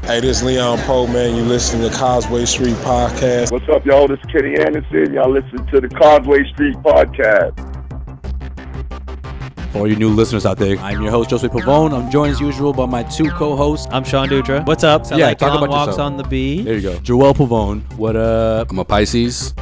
Hey, this is Leon Poe, man. You listening to Causeway Street Podcast. What's up, y'all? This is Kenny Anderson. Y'all listen to the Causeway Street Podcast. For all you new listeners out there, I'm your host, Josue Pavone. I'm joined as usual by my two co-hosts. I'm Sean Dutra. What's up? So Yeah, talk long about walks yourself. on the bee. There you go. Joel Pavone. What up? I'm a Pisces.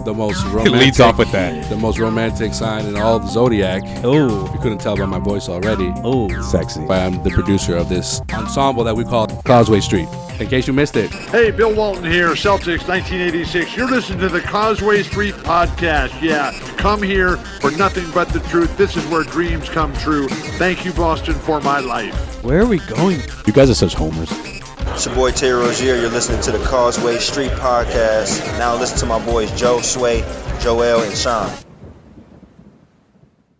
The most romantic. It leads off with that. The most romantic sign in all the zodiac. Oh, If you couldn't tell by my voice already. oh, Sexy. But I'm the producer of this ensemble that we call Causeway Street. In case you missed it. Hey, Bill Walton here, Celtics 1986. You're listening to the Causeway Street Podcast. Yeah, come here for nothing but the truth. This is where dreams come true. Thank you, Boston, for my life. where are we going? You guys are such homers. It's your boy Terry Rozier. You're listening to the Causeway Street Podcast. Now listen to my boys Joe, Sway, Joel, and Sean.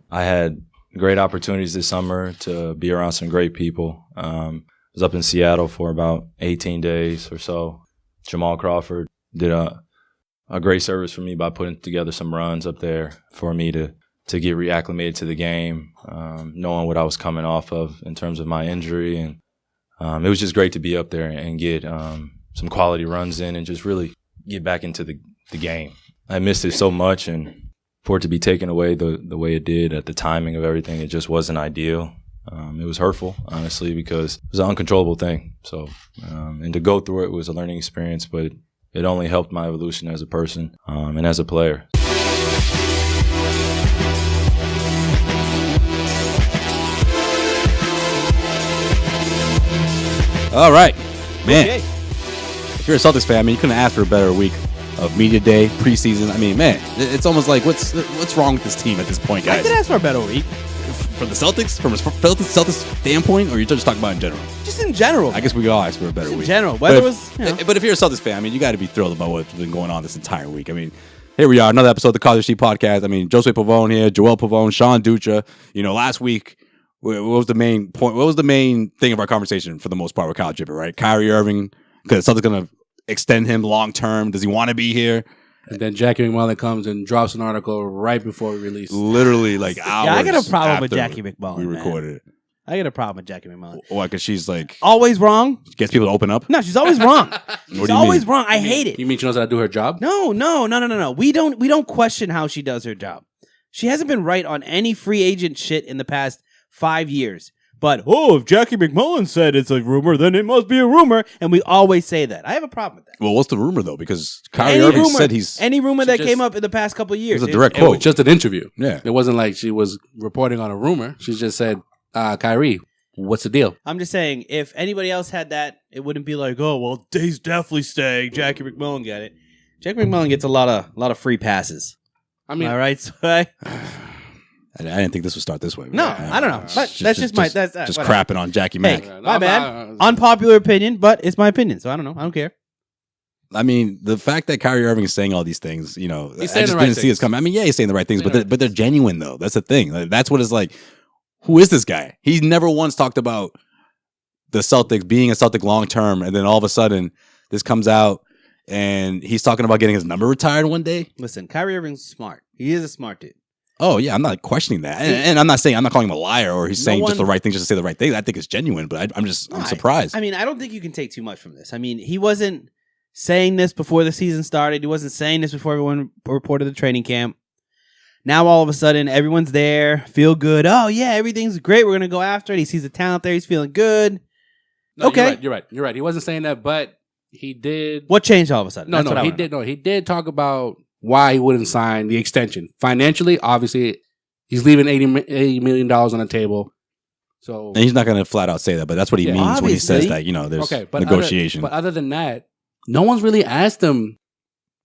I had great opportunities this summer to be around some great people. I was up in Seattle for about 18 days or so. Jamal Crawford did a great service for me by putting together some runs up there for me to get reacclimated to the game, knowing what I was coming off of in terms of my injury. And it was just great to be up there and get some quality runs in and just really get back into the game. I missed it so much, and for it to be taken away the way it did at the timing of everything, it just wasn't ideal. It was hurtful, honestly, because it was an uncontrollable thing. So, and to go through it was a learning experience, but it only helped my evolution as a person and as a player. All right. Man. Okay. If you're a Celtics fan, I mean, you couldn't ask for a better week of media day, preseason. I mean, man, it's almost like what's wrong with this team at this point, I guys? could ask for a better week. From the Celtics? From a Celtics standpoint, or you're just talking about in general? Just in general. I guess we could all ask for a better in week. general. But Whether if, it was, but if you're a Celtics fan, I mean, you got to be thrilled about what's been going on this entire week. I mean, here we are, another episode of the Causeway Street Podcast. I mean, Josue Pavone here, Joel Pavone, Sean Dutra. You know, last week, what was the main point? What was the main thing of our conversation for the most part with Kyle Jibber, right? Kyrie Irving, because Celtics going to extend him long term. Does he want to be here? And then Jackie McMullen comes and drops an article right before we release. Literally, like hours. yeah, I got a problem with after Jackie McMullen. we man. recorded it. I got a problem with Jackie McMullen. Why? Because she's like Always wrong. gets people to open up. No, she's always wrong. She's do you always mean? wrong. I hate it. You mean she knows how to do her job? No. We don't question how she does her job. She hasn't been right on any free agent shit in the past 5 years. But, if Jackie McMullen said it's a rumor, then it must be a rumor. And we always say that. I have a problem with that. Well, what's the rumor though? Because Kyrie Irving said he's any rumor She that just- came up in the past couple of years. It was a direct It was quote. just an interview. Yeah. It wasn't like she was reporting on a rumor. She just said, Kyrie, what's the deal? I'm just saying, if anybody else had that, it wouldn't be like, oh, well, he's definitely staying. Jackie McMullen got it. Jackie McMullen gets a lot of free passes. I mean, All right, so I didn't think this would start this way. no, I don't know, but that's just my that's just whatever. crapping on Jackie Mack. Hey, my bad. Unpopular opinion, but it's my opinion, so I don't know. I don't care. I mean, the fact that Kyrie Irving is saying all these things, you know, He's I saying just the right didn't see things. this coming. I mean, yeah, he's saying the right things, Saying but the right they're genuine though. That's the thing. Like, that's what it's like. Who is this guy? He never once talked about the Celtics being a Celtic long term, and then all of a sudden this comes out and he's talking about getting his number retired one day. Listen, Kyrie Irving's smart. He is a smart dude. Oh yeah, I'm not questioning that, and I'm not calling him a liar or he's saying just the right thing just to say the right thing. I think it's genuine, but I'm surprised. I mean, I don't think you can take too much from this. I mean, he wasn't saying this before the season started. He wasn't saying this before everyone reported the training camp. Now all of a sudden, everyone's there, feel good. Oh yeah, everything's great. We're gonna go after it. He sees the talent there. He's feeling good. No, Okay. You're right. He wasn't saying that, but he did. What changed all of a sudden? No, That's what I he wanna did. know. No, he did talk about why he wouldn't sign the extension. Financially, obviously, he's leaving $80 million on the table. So and he's not going to flat out say that, but that's what he Yeah. means when he says Obviously. that. You know, there's okay, but negotiation. But other than that, no one's really asked him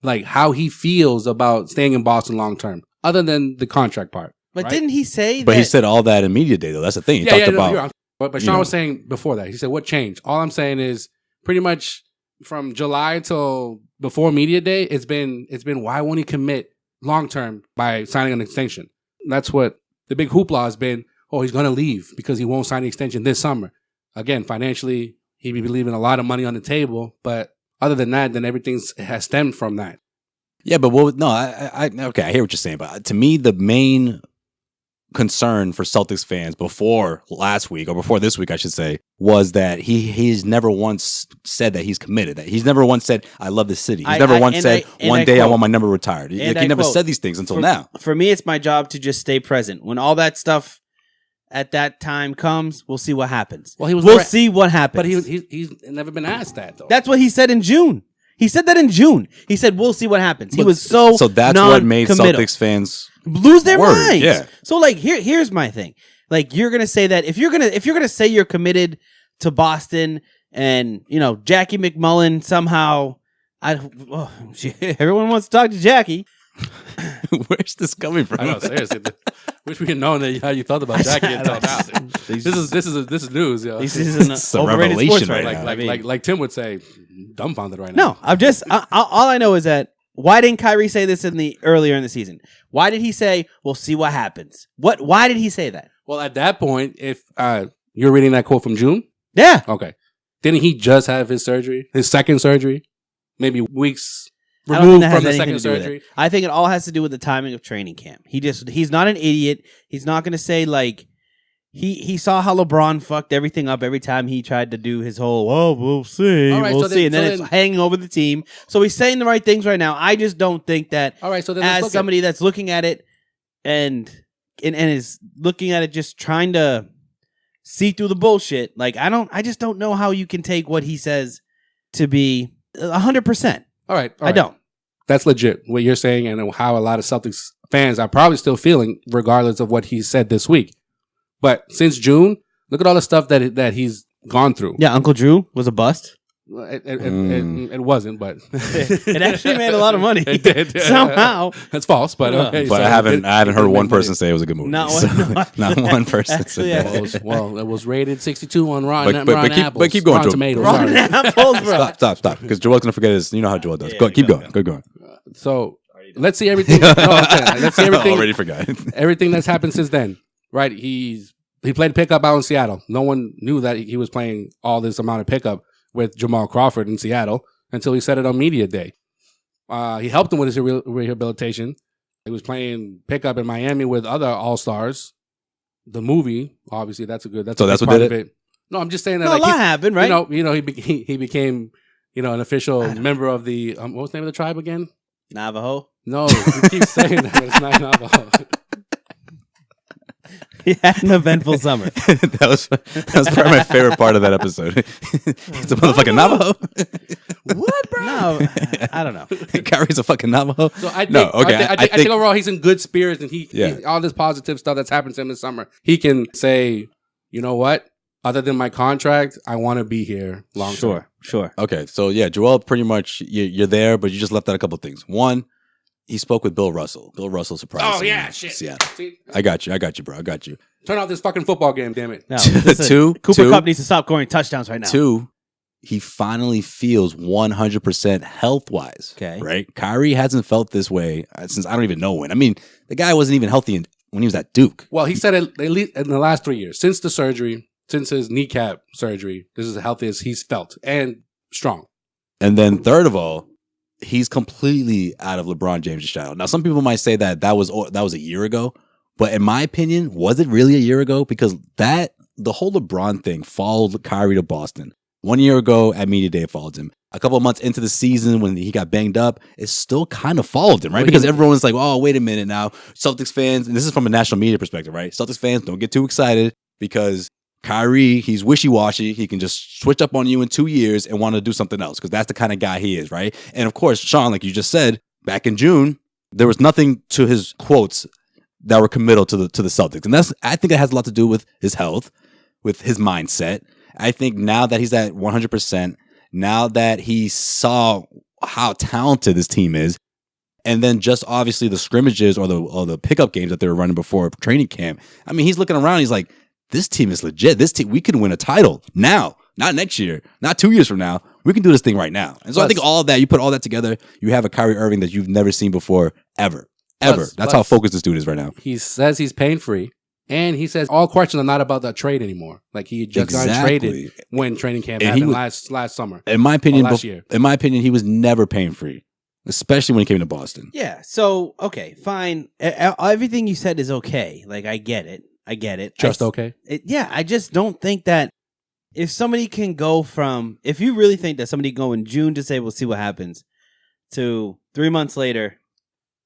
like how he feels about staying in Boston long term, other than the contract part. But right? didn't he say But that? he said all that in media day, though. That's the thing. He talked no, about. you're right. But you Sean know. was saying before that. He said, "What changed?" All I'm saying is pretty much from July till before media day, it's been why won't he commit long term by signing an extension? That's what the big hoopla has been. Oh, he's going to leave because he won't sign the extension this summer. Again, financially, he'd be leaving a lot of money on the table. But other than that, then everything has stemmed from that. Yeah, but I okay, I hear what you're saying, but to me, the main concern for Celtics fans before last week, or before this week, I should say, was that he's never once said that he's committed. That he's never once said, "I love the city." He's never once said, "One day I want my number retired." He never said these things until now. For me, it's my job to just stay present. When all that stuff at that time comes, we'll see what happens. Well, we'll see what happens. But he's never been asked that though. That's what he said in June. He said that in June. He said, "We'll see what happens." He was so that's what made Celtics fans lose their minds. Yeah. So like here's my thing. Like you're gonna say that if you're gonna say you're committed to Boston and Jackie McMullen somehow, everyone wants to talk to Jackie. Where's this coming from? I know, seriously. Wish we had known how you thought about Jackie until now. This is news, yo. This is an overrated sports right now. Like Tim would say, dumbfounded right No, now. I'm just all I know is that why didn't Kyrie say this earlier in the season? Why did he say, "We'll see what happens"? Why did he say that? Well, at that point, if you're reading that quote from June, yeah, okay, didn't he just have his surgery, his second surgery, maybe weeks I don't think removed that from has the anything second to do with surgery? it. I think it all has to do with the timing of training camp. He's not an idiot. He's not going to say like he saw how LeBron fucked everything up every time he tried to do his whole, "Oh, we'll see, All right, we'll so see," then- and then so it's hanging over the team. So he's saying the right things right now. I just don't think that All right, so then let's as look somebody that's looking at it and is looking at it just trying to see through the bullshit. Like I just don't know how you can take what he says to be 100%. All right, I don't. That's legit what you're saying, and how a lot of Celtics fans are probably still feeling, regardless of what he said this week. But since June, look at all the stuff that he's gone through. Yeah, Uncle Drew was a bust. It wasn't, but It actually made a lot of money. It did Somehow. That's false, but okay. But so I haven't heard did one make person money. say it was a good movie. Not So, one- not one person Actually, said yeah. that. Well, it was rated 62 on Rotten Apples. but keep going, Rotten Joe. Tomatoes. Rotten sorry. Apples, bro. Stop, because Joel's gonna forget his. You know how Joel does. Yeah, Keep going. Go on. So let's see everything. No, okay, let's see everything. Already forgot. Everything that's happened since then, right? He played pickup out in Seattle. No one knew that he was playing all this amount of pickup with Jamal Crawford in Seattle until he said it on media day. He helped him with his rehabilitation. He was playing pickup in Miami with other All-Stars. The movie, obviously, that's So a that's big what part did of it? No, I'm just saying that No, like a lot he's- happened, right? he became an official member of the what was the name of the tribe again? Navajo. No, you keep saying that, but it's not Navajo. He had an eventful summer. that was probably my favorite part of that episode. It's a motherfucking Navajo. What, bro? No, I don't know. Kyrie's a fucking Navajo. So I think, No, okay, I think overall he's in good spirits, and he Yeah. all this positive stuff that's happened to him this summer. He can say, you know what? Other than my contract, I want to be here long term. Sure. Okay, so yeah, Joel, pretty much you're there, but you just left out a couple things. One, he spoke with Bill Russell. Bill Russell surprised Oh him yeah, in shit. Seattle. See? I got you, bro. I got you. Turn off this fucking football game, damn it. No, Two, Cooper Kupp needs to stop scoring touchdowns right now. Two, he finally feels 100% health-wise. Okay. Right? Kyrie hasn't felt this way since I don't even know when. I mean, the guy wasn't even healthy when he was at Duke. Well, he said at least in the last 3 years, since the surgery, since his kneecap surgery, this is the healthiest he's felt and strong. And then third of all, he's completely out of LeBron James' shadow. Now, some people might say that was a year ago, but in my opinion, was it really a year ago? Because the whole LeBron thing followed Kyrie to Boston. 1 year ago at media day, it followed him. A couple of months into the season when he got banged up, it still kind of followed him, right? Well, Because everyone's like, oh, wait a minute now. Celtics fans, and this is from a national media perspective, right? Celtics fans, don't get too excited because Kyrie, he's wishy-washy. He can just switch up on you in 2 years and want to do something else because that's the kind of guy he is, right? And of course, Sean, like you just said, back in June, there was nothing to his quotes that were committal to the Celtics. And I think that has a lot to do with his health, with his mindset. I think now that he's at 100%, now that he saw how talented this team is, and then just obviously the scrimmages or the pickup games that they were running before training camp. I mean, he's looking around, he's like, this team is legit. This team, we can win a title now, not next year, not 2 years from now. We can do this thing right now. And so I think all of that, you put all that together, you have a Kyrie Irving that you've never seen before, ever. That's how focused this dude is right now. He says he's pain free, and he says all questions are not about that trade anymore. Like he just got traded when training camp happened last summer. In my opinion, last year. In my opinion, he was never pain free. especially when he came to Boston. Yeah. So, okay, fine. Everything you said is okay. Like, I get it. Just okay. I just don't think that if somebody can go from, if you really think that somebody go in June to say, we'll see what happens, to 3 months later,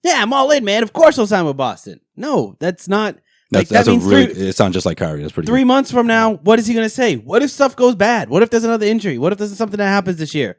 yeah, I'm all in, man. Of course I'll sign with Boston. No, that's not. That's that means it sounds just like Kyrie. That's pretty 3 good. months from now, what is he going to say? What if stuff goes bad? What if there's another injury? What if there's something that happens this year?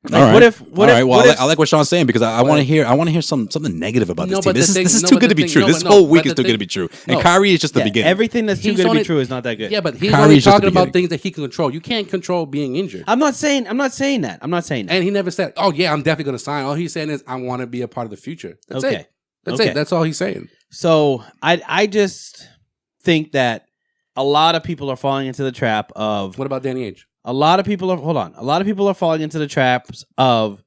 Like, all right. What if? Well, I like what Sean's saying because I want to hear something negative about this team. This is too good to be true. This whole week is too good to be true. And Kyrie is just the beginning. Everything that's too good to be true is not that good. Yeah, but he's Kyrie's only just the talking about beginning. things that he can control. You can't control being injured. I'm not saying that. And he never said, "Oh yeah, I'm definitely going to sign." All he's saying is, "I want to be a part of the future." That's Okay. it. That's Okay. it. That's all he's saying. So I just think that a lot of people are falling into the trap of What about Danny Ainge? a lot of people are falling into the traps of,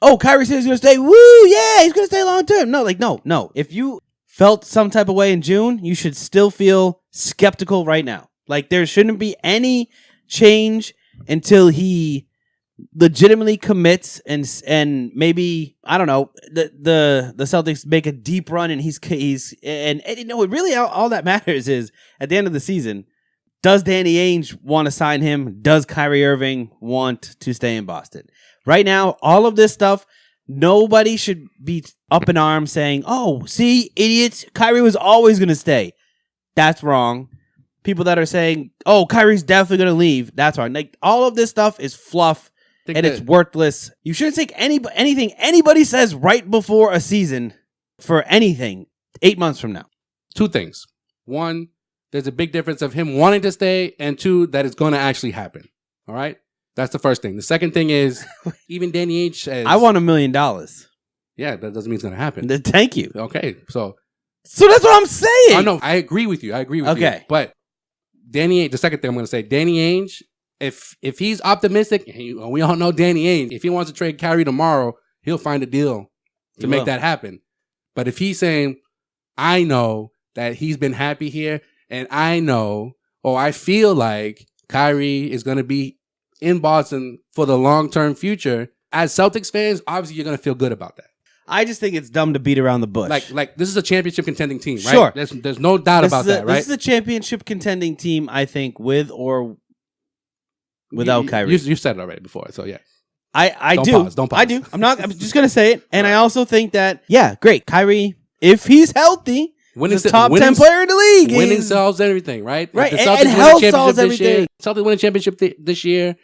oh, Kyrie says he's gonna stay. Woo, yeah, he's gonna stay long term. No. If you felt some type of way in June, you should still feel skeptical right now. Like, there shouldn't be any change until he legitimately commits and maybe, I don't know, the Celtics make a deep run and he's and you know, really all that matters is at the end of the season, does Danny Ainge want to sign him? Does Kyrie Irving want to stay in Boston? Right now, all of this stuff, nobody should be up in arms saying, oh, see, idiots, Kyrie was always going to stay. That's wrong. People that are saying, oh, Kyrie's definitely going to leave. That's wrong. Like, all of this stuff is fluff and it's worthless. You shouldn't take anything anybody says right before a season for anything 8 months from now. Two things. One, there's a big difference of him wanting to stay, and two, that it's going to actually happen. All right? That's the first thing. The second thing is, even Danny Ainge says, I want $1 million. yeah, that doesn't mean it's going to happen. Thank you. Okay, so that's what I'm saying. I know. I agree with you. Okay. But Danny Ainge, the second thing I'm going to say, Danny Ainge, if he's optimistic, and we all know Danny Ainge, if he wants to trade Kyrie tomorrow, he'll find a deal to make that happen. But if he's saying, I know that he's been happy here, and I know, or I feel like Kyrie is going to be in Boston for the long-term future, as Celtics fans, obviously you're going to feel good about that. I just think it's dumb to beat around the bush. Like this is a championship contending team, right? Sure. There's no doubt about that, right? This is a championship contending team, I think, with or without Kyrie. You said it already before, so yeah. I Don't do. pause, don't pause. I do. I'm just going to say it. And I also think that, yeah, great. Kyrie, if he's healthy, he's a top 10 player in the league. Winning solves everything, right? Right. If the And Celtics win a health championship solves this year, everything. Celtics win a championship this year.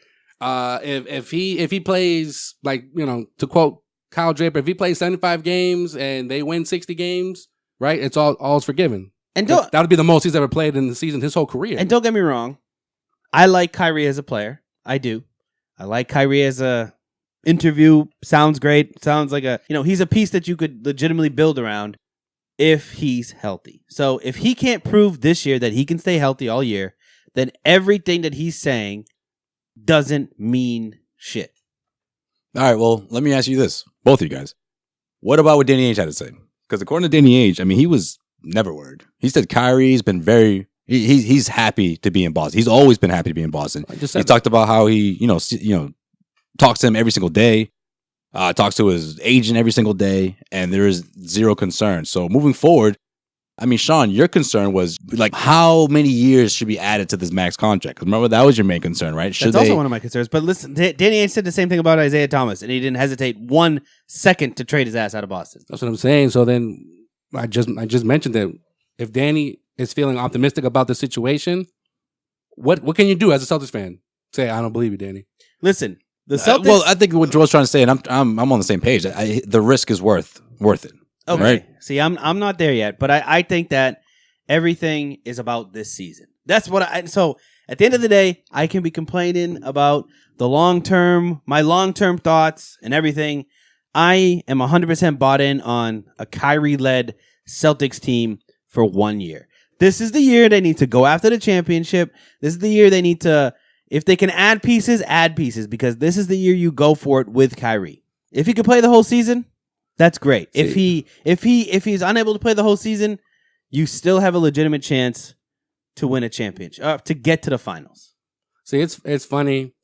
If he plays, like, you know, to quote Kyle Draper, if he plays 75 games and they win 60 games, right? It's all's forgiven. And that would be the most he's ever played in the season, his whole career. And don't get me wrong, I like Kyrie as a player. I do. I like Kyrie as a interview. Sounds great. Sounds like he's a piece that you could legitimately build around if he's healthy. So if he can't prove this year that he can stay healthy all year, then everything that he's saying doesn't mean shit. All right, well, let me ask you this, both of you guys. What about what Danny Ainge had to say? Because according to Danny Ainge, I mean, he was never worried. He said Kyrie's been he's happy to be in Boston. He's always been happy to be in Boston. He talked about how he, talks to him every single day, talks to his agent every single day, and there is zero concern. So moving forward, I mean, Sean, your concern was like how many years should be added to this max contract? Because remember, that was your main concern, right? That's also one of my concerns. But listen, Danny Ainge said the same thing about Isaiah Thomas, and he didn't hesitate 1 second to trade his ass out of Boston. That's what I'm saying. So then I just mentioned that if Danny is feeling optimistic about the situation, what can you do as a Celtics fan? Say, I don't believe you, Danny. Listen, the Celtics. Well, I think what Joel's trying to say, and I'm on the same page. The risk is worth it. Okay. Right? See, I'm not there yet, but I think that everything is about this season. That's what so at the end of the day, I can be complaining about my long-term thoughts and everything. I am 100% bought in on a Kyrie-led Celtics team for 1 year. This is the year they need to go after the championship. This is the year they need to, if they can add pieces, because this is the year you go for it with Kyrie. If he could play the whole season, that's great. See, If he's unable to play the whole season, you still have a legitimate chance to win a championship, to get to the finals. See, it's funny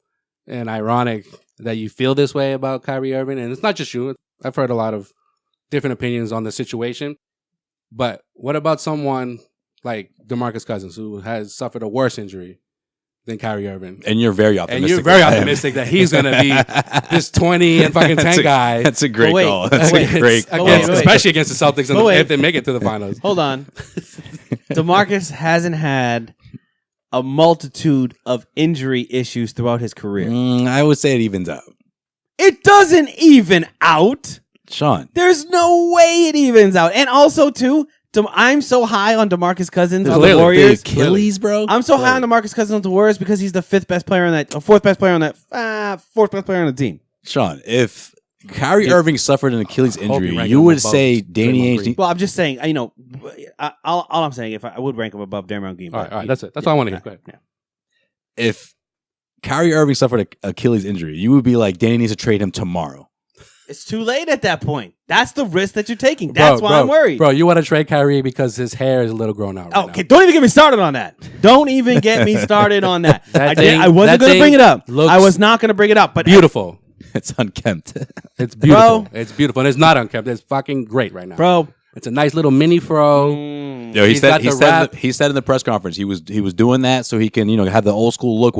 and ironic that you feel this way about Kyrie Irving, and it's not just you. I've heard a lot of different opinions on the situation. But what about someone like DeMarcus Cousins, who has suffered a worse injury than Kyrie Irving? And you're very optimistic. And you're very optimistic that he's going to be this 20 and fucking 10 guy. That's a great call. That's a great call. Especially against the Celtics if they make it to the finals. Hold on. DeMarcus hasn't had a multitude of injury issues throughout his career. I would say it evens out. It doesn't even out. Sean. There's no way it evens out. And also, too, I'm so high on DeMarcus Cousins on the Warriors. The Achilles, bro. I'm so high on DeMarcus Cousins on the Warriors because he's the fourth best player on the team. Sean, if Kyrie Irving suffered an Achilles injury, you would say Danny Ainge. Well, I'm just saying, all I'm saying, if I would rank him above Draymond Green. All right, that's it. That's all I want to hear. Go ahead. Yeah. If Kyrie Irving suffered an Achilles injury, you would be like, Danny needs to trade him tomorrow. It's too late at that point. That's the risk that you're taking. That's why I'm worried. Bro, you want to trade Kyrie because his hair is a little grown out right okay, don't even get me started on that. Don't even get me started on that. I wasn't going to bring it up. I was not going to bring it up. But beautiful. It's unkempt. It's beautiful. Bro, it's beautiful. And it's not unkempt. It's fucking great right now. Bro. It's a nice little mini fro. Yo, he said in the press conference he was doing that so he can have the old school look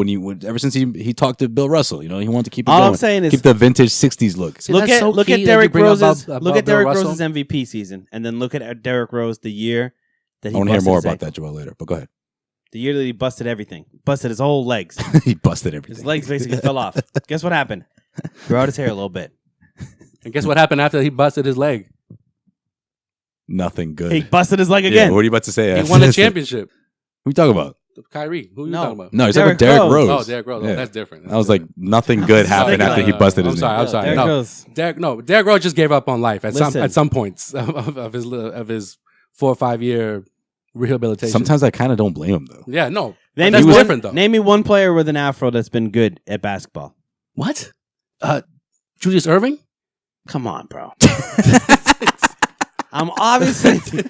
ever since he talked to Bill Russell. He wanted to keep it all going. I'm saying is keep the vintage '60s look. See, look at Derrick Rose's MVP season, and then look at Derrick Rose the year that he. I want to hear more about that, Joel, later. But go ahead. The year that he busted everything, busted his whole legs. He busted everything. His legs basically fell off. Guess what happened? Grew out his hair a little bit. And guess what happened after he busted his leg? Nothing good. He busted his leg again. Yeah, what are you about to say? He won a championship. Who you talking about? Kyrie. Who are you talking about? No, he's talking about Derrick Rose. Oh, Derrick Rose. Yeah. Oh, that's different. I was like, nothing good happened after he busted his I'm sorry. Derrick Rose just gave up on life at some points of his 4 or 5 year rehabilitation. Sometimes I kind of don't blame him though. Yeah, no. That's different though. Name me one player with an afro that's been good at basketball. What? Julius Irving? Come on, bro. I'm obviously.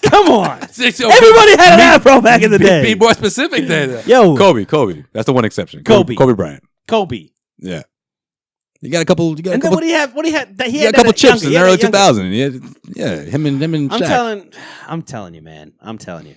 Come on. Everybody had an afro back in the day. Be more specific then. Yo. Kobe. That's the one exception. Kobe Bryant. Kobe. Yeah. You got a couple. Then what do you have? He had a couple chips in the early 2000s. Yeah, him and Shaq. I'm telling you, man. I'm telling you.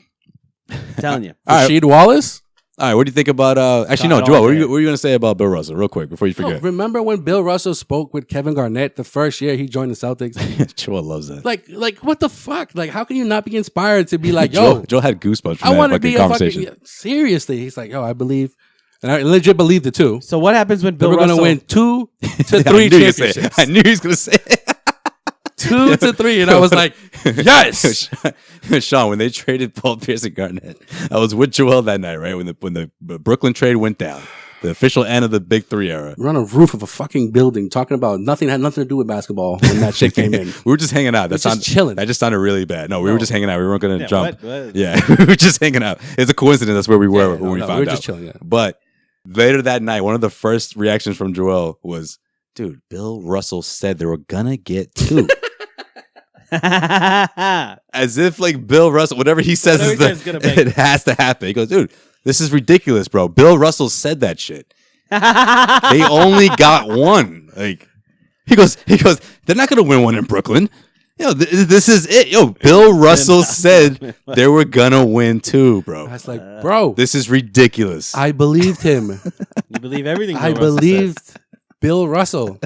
Rasheed Wallace? All right, what do you think about... actually, no, Joel, what are you going to say about Bill Russell, real quick, before you forget? Remember when Bill Russell spoke with Kevin Garnett the first year he joined the Celtics? Joel loves that. Like what the fuck? Like, how can you not be inspired to be like, Joel had goosebumps from that fucking conversation. Seriously. He's like, yo, I believe... And I legit believed it, too. So what happens when Bill Russell... We're going to win 2 to 3 championships. I knew he was going to say it. 2 to 3, and I was like, yes. Sean, when they traded Paul Pierce and Garnett, I was with Joel that night, right? When the Brooklyn trade went down, the official end of the Big Three era. We're on a roof of a fucking building talking about had nothing to do with basketball when that shit came in. We were just hanging out. Just chilling. That just sounded really bad. No, we were just hanging out. We weren't going to jump. What? Yeah, we were just hanging out. It's a coincidence. That's where we were when we found out. We were just chilling. Yeah. But later that night, one of the first reactions from Joel was, "Dude, Bill Russell said they were gonna get 2." As if like Bill Russell, whatever he says it has to happen. He goes, dude, this is ridiculous, bro. Bill Russell said that shit. They only got 1. Like he goes, they're not gonna win one in Brooklyn. Yo, this is it. Yo, Bill Russell said they were gonna win 2, bro. I was like, bro, this is ridiculous. I believed him. You believe everything I believed Bill Russell.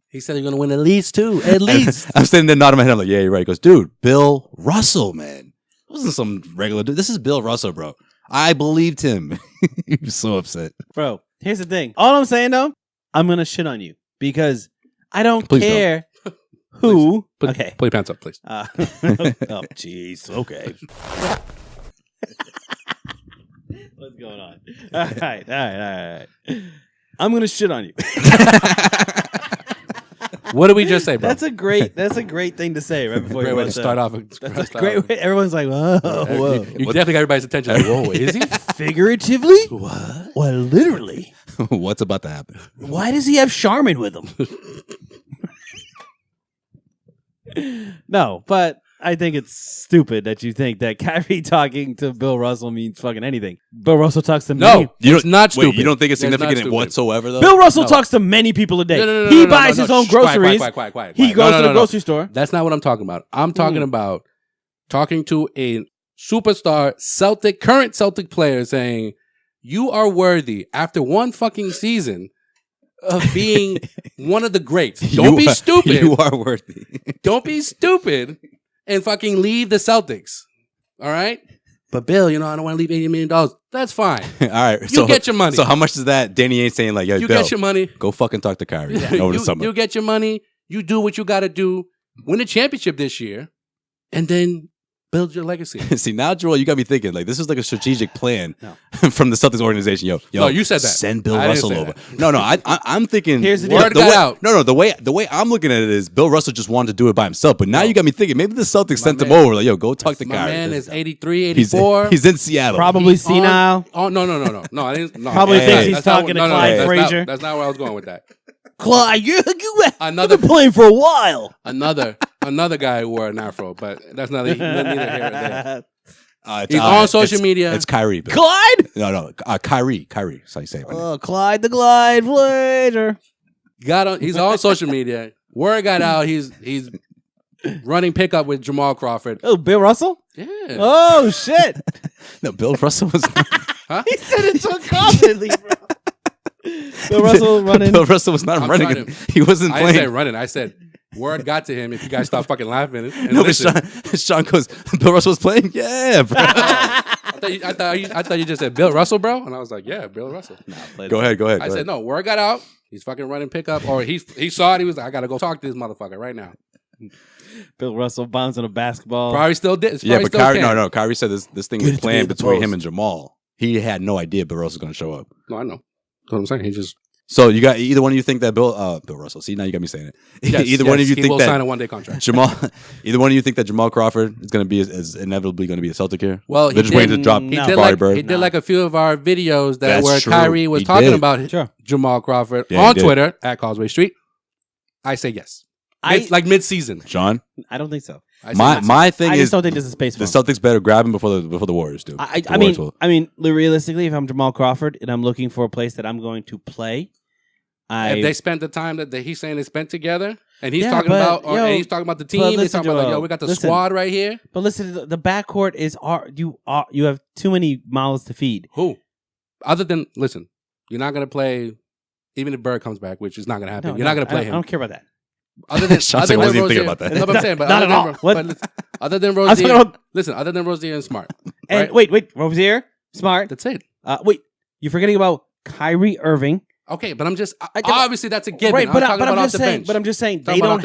He said you're going to win at least 2. At least. I'm sitting there nodding my head. I'm like, yeah, you're right. He goes, dude, Bill Russell, man. It wasn't some regular dude. This is Bill Russell, bro. I believed him. He was so upset. Bro, here's the thing. All I'm saying, though, I'm going to shit on you because I don't care who. Okay. Pull your pants up, please. Oh, jeez. Okay. What's going on? All right. I'm going to shit on you. What did we just say, bro? That's a great thing to say right before great way to start off. That's a great way. Everyone's like, whoa. You definitely got everybody's attention. Like, whoa, is he? Figuratively? What? Well, literally. What's about to happen? Why does he have Charmin with him? No, but I think it's stupid that you think that Kyrie talking to Bill Russell means fucking anything. Bill Russell talks to many. It's not stupid. Wait, you don't think it's That's not significant stupid. whatsoever, though? Bill Russell talks to many people a day. He buys his own groceries. Quiet. He goes to the grocery store. That's not what I'm talking about. I'm talking about talking to a superstar current Celtic player saying, you are worthy after one fucking season of being one of the greats. Don't be stupid. You are worthy. Don't be stupid and fucking leave the Celtics. All right? But Bill, I don't want to leave $80 million. That's fine. All right. You get your money. So how much is that? Danny ain't saying like, yo, you Bill, get your money. go fucking talk to Kyrie over the summer. You get your money. You do what you got to do. Win a championship this year. And then build your legacy. See, now, Joel, you got me thinking, like, this is like a strategic plan from the Celtics organization. Yo, no, you said that. Send Bill I didn't Russell say over. that. No, I'm thinking. Here's the word got out. No, the way I'm looking at it is Bill Russell just wanted to do it by himself. But now you got me thinking, maybe the Celtics sent him over. Like, yo, go talk to My Kyrie. man is 83, 84. He's in Seattle. Probably senile. No. I didn't. No, Probably thinks he's that's not talking to what- Clyde Frazier. That's not where I was going with that. Clyde, you've Another been playing for a while. another guy who wore an afro, but that's neither here nor there. It's, He's on social media. It's Kyrie. Bill. Clyde? No, Kyrie. That's how you say it. Clyde the Glide Frazier. He's on social media. Word got out. He's running pickup with Jamal Crawford. Oh, Bill Russell? Yeah. Oh, shit. No, Bill Russell was. Huh? He said it so confidently, bro. Bill Russell running. Bill Russell was not I'm running. trying He wasn't I didn't say playing. running. I said word got to him. If you guys stop fucking laughing. And No, but listen. Sean goes, Bill Russell was playing? Yeah, bro. I thought you just said Bill Russell, bro, and I was like, yeah, Bill Russell. Go ahead. I said no. Word got out. He's fucking running pickup, or he saw it. He was like, I gotta go talk to this motherfucker right now. Bill Russell bouncing a basketball. Probably still did. Yeah, but still Kyrie, can. no. Kyrie said this thing was planned between him and Jamal. He had no idea Bill Russell was going to show up. No, I know. That's what I'm saying. He just So you got either one of you think that Bill Russell. See, now you got me saying it. Either one of you he think will that sign a one-day contract. Jamal. Either one of you think that Jamal Crawford is going to be is inevitably going to be a Celtic here. Well, they're just waiting to drop He No. did Barry Bird. he did like a few of our videos That's where true. Kyrie was He talking did. about Sure. Jamal Crawford Yeah, he on did. Twitter at Causeway Street. I say yes. It's like mid-season. Sean, I don't think so. I say yes. my thing I is just don't think there's a space for the him. Celtics better grab him before the Warriors do. I The Warriors will. mean, realistically, if I'm Jamal Crawford and I'm looking for a place that I'm going to play, If they spent the time that he's saying they spent together, and he's Yeah, talking but, about, yo, and he's talking about the team, but he's listen, talking about, like, Joel, yo, we got the listen. squad right here. But listen, the backcourt is you have too many mouths to feed. Who? Other than, listen, you're not going to play, even if Bird comes back, which is not going to happen. You're not going to play I him. don't care about that. Other than, Sean other said, than wasn't even thinking Rozier- about that. That's what I'm saying. But Not other at than- all. What? but listen, other than I'm talking Rozier, about- listen, other than Rozier and Smart. And right? wait, Rozier, Smart. That's it. Wait, you're forgetting about Kyrie Irving. Okay, but I'm just, don't- obviously that's a given. Right, I'm but talking I'm about off just the saying. bench. But I'm just saying they Talking about off don't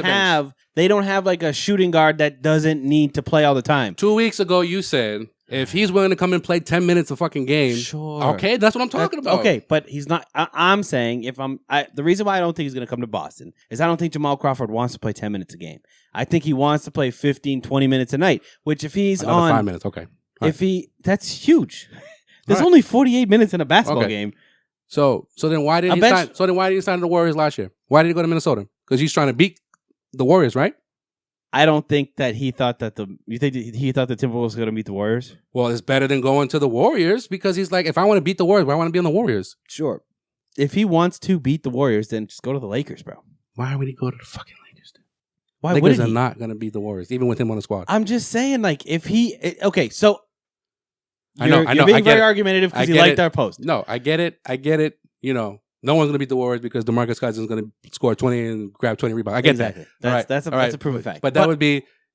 the bench. have like a shooting guard that doesn't need to play all the time. 2 weeks ago, you said, if he's willing to come and play 10 minutes a fucking game, Sure. okay, that's what I'm talking about. Okay, but he's not. I'm saying the reason why I don't think he's going to come to Boston is I don't think Jamal Crawford wants to play 10 minutes a game. I think he wants to play 15, 20 minutes a night. Which if he's Another on 5 minutes, okay. that's huge. There's All right. only 48 minutes in a basketball Okay. game. So then why didn't A he bench- sign? So then why did he sign the Warriors last year? Why did he go to Minnesota? Because he's trying to beat the Warriors, right? I don't think that he thought that you think he thought the Timberwolves was going to beat the Warriors? Well, it's better than going to the Warriors because he's like, if I want to beat the Warriors, why want to be on the Warriors? Sure. If he wants to beat the Warriors, then just go to the Lakers, bro. Why would he go to the fucking Lakers? Why Lakers wouldn't are he? not going to beat the Warriors, even with him on the squad. I'm just saying, like, if he okay, so I know, you're being I get very it. argumentative I because you get liked it. our post. No, I get it. You know, no one's going to beat the Warriors because DeMarcus Cousins is going to score 20 and grab 20 rebounds. I get Exactly. that. That's a proven fact. But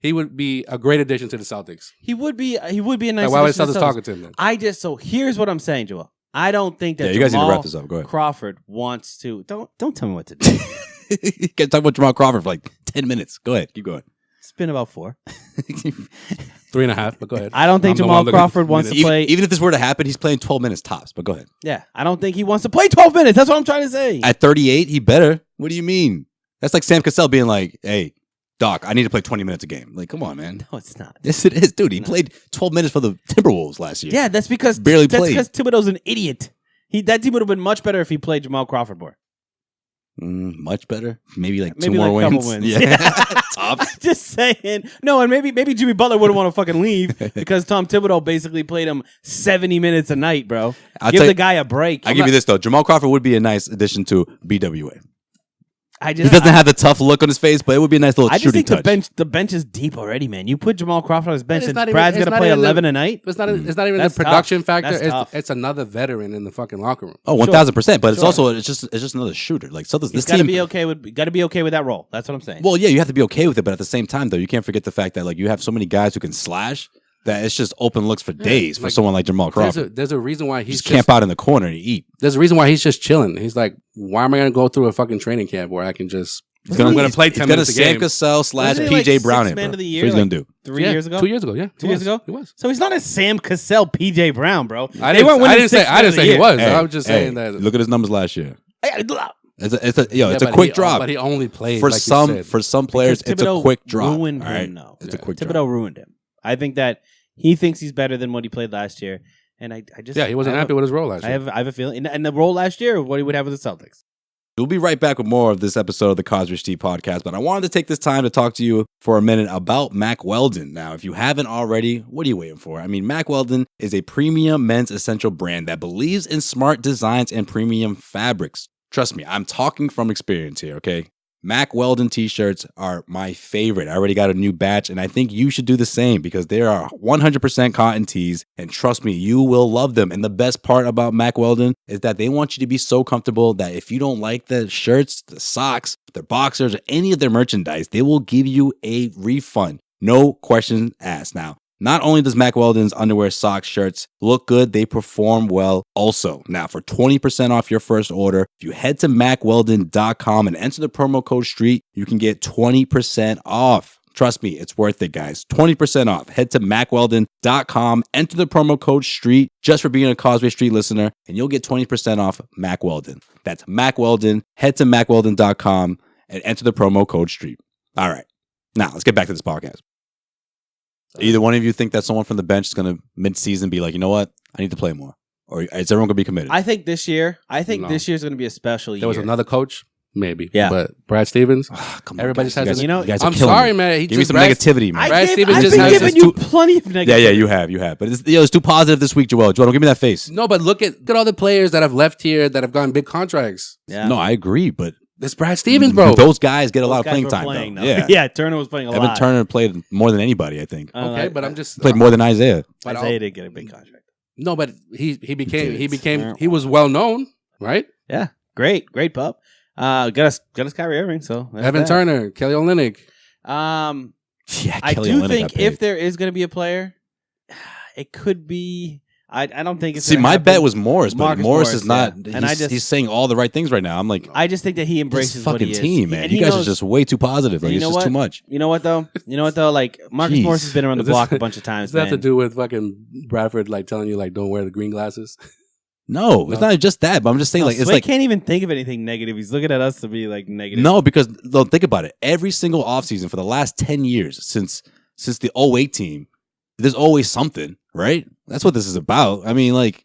he would be a great addition to the Celtics. he would be a nice. Like, why was addition to Celtics the talking to him then? So here's what I'm saying, Joel. I don't think that Yeah, you guys need to Jamal wrap this up. Go ahead. Crawford wants to. Don't tell me what to do. You can talk about Jamal Crawford for like 10 minutes. Go ahead. Keep going. It's been about 4. 3.5, but go ahead. I don't think I'm the Jamal one looking Crawford for wants to minutes. play. Even if this were to happen, he's playing 12 minutes tops. But go ahead. Yeah, I don't think he wants to play 12 minutes. That's what I'm trying to say. At 38, he better. What do you mean? That's like Sam Cassell being like, hey, Doc, I need to play 20 minutes a game. Like, come on, man. No, it's not. Yes, it is. Dude, he played 12 minutes for the Timberwolves last year. Yeah, that's because Barely played. Thibodeau's an idiot. That team would have been much better if he played Jamal Crawford more. Much better. Maybe like two more a wins. couple wins. Yeah. Tops. Just saying. No, and maybe Jimmy Butler wouldn't want to fucking leave because Tom Thibodeau basically played him 70 minutes a night, bro. Give the guy a break. I'll give you this, though. Jamal Crawford would be a nice addition to BWA. He doesn't have the tough look on his face, but it would be a nice little I just shooting think touch. the bench is deep already, man. You put Jamal Crawford on his bench, and It's not even- Brad's it's going to not play even 11 a night. It's not even That's the production tough. factor. That's tough. It's another veteran in the fucking locker room. Oh, 1,000%. But it's also it's just another shooter. Like so, He's this got to team. be okay with that role. That's what I'm saying. Well, yeah, you have to be okay with it, but at the same time, though, you can't forget the fact that like you have so many guys who can slash that it's just open looks for days for someone like Jamal Crawford. There's a reason why he's just camp out in the corner and eat. There's a reason why he's just chilling. He's like, why am I going to go through a fucking training camp where I can just? I'm going to play 10 minutes a game. Sam Cassell / Wasn't he, PJ like, Brown. sixth man of the year, What he's going to do? 3 years ago? 2 years ago, yeah. 2 years ago? He was. So he's not a Sam Cassell, PJ Brown, bro. I They weren't winning didn't say sixth man of the he year. was. Hey, I was just saying that. Look at his numbers last year. It's a but quick drop. But he only played for like some you said. for some players. Because It's a Thibodeau quick drop. ruined all right? him, though. It's a quick Thibodeau drop. ruined him. I think that he thinks he's better than what he played last year. And I just... he wasn't happy with his role last year. I have a feeling... And the role last year, what he would have with the Celtics. We'll be right back with more of this episode of the Causeway Street Podcast, but I wanted to take this time to talk to you for a minute about Mack Weldon. Now, if you haven't already, what are you waiting for? I mean, Mack Weldon is a premium men's essential brand that believes in smart designs and premium fabrics. Trust me, I'm talking from experience here, okay? Mack Weldon t-shirts are my favorite. I already got a new batch, and I think you should do the same because they are 100% cotton tees, and trust me, you will love them. And the best part about Mack Weldon is that they want you to be so comfortable that if you don't like the shirts, the socks, their boxers, or any of their merchandise, they will give you a refund. No questions asked. Now, not only does Mack Weldon's underwear, socks, shirts look good, they perform well also. Now, for 20% off your first order, if you head to MackWeldon.com and enter the promo code STREET, you can get 20% off. Trust me, it's worth it, guys. 20% off. Head to MackWeldon.com, enter the promo code STREET just for being a Causeway Street listener, and you'll get 20% off Mack Weldon. That's Mack Weldon. Head to MackWeldon.com and enter the promo code STREET. All right. Now, let's get back to this podcast. Either one of you think that someone from the bench is going to mid-season be like, you know what? I need to play more. Or is everyone going to be committed? I think this year is No. going to be a special year. There was another coach, maybe. Yeah. But Brad Stevens, Come on, everybody guys. has You guys- to- you know, you guys are I'm killing sorry, me. man. Give me some negativity, man. Brad Stevens I've just been has giving this you plenty of negativity. Yeah, you have. But it's too positive this week, Joel. Joel, don't give me that face. No, but look at all the players that have left here that have gotten big contracts. Yeah. No, I agree, but That's Brad Stevens, bro. those guys get a lot of Those playing guys time. were playing, though. though. Yeah. Yeah, Turner was playing a Evan lot. Turner played more than anybody, I think. Okay, but I'm just Played more than Isaiah. but Isaiah did get a big contract. No, but he did. he was well known, right? Yeah, great pup. Got us Kyrie Irving. So that's Evan that. Turner, Kelly Olynyk. Yeah, I Kelly do Olynyk think got if paid. there is going to be a player, it could be. I don't think it's. See, gonna my happen. bet was Morris, but Marcus Morris Morris, is not. yeah. And He's saying all the right things right now. I'm like, I just think that he this embraces what fucking he is. team, man. And You he guys knows- are just way too positive. Like, You it's know just what? too much. You know what though? Like Marcus Jeez. Morris has been around the Does this- block a bunch of times. Does that have to man. do with fucking Bradford like telling you like don't wear the green glasses? No, it's not just that. But I'm just saying, No, like, it's Sway like can't even think of anything negative. He's looking at us to be like negative. no, because though, think about it. Every single offseason for the last 10 years since the 08 team, there's always something, right? That's what this is about. I mean, like.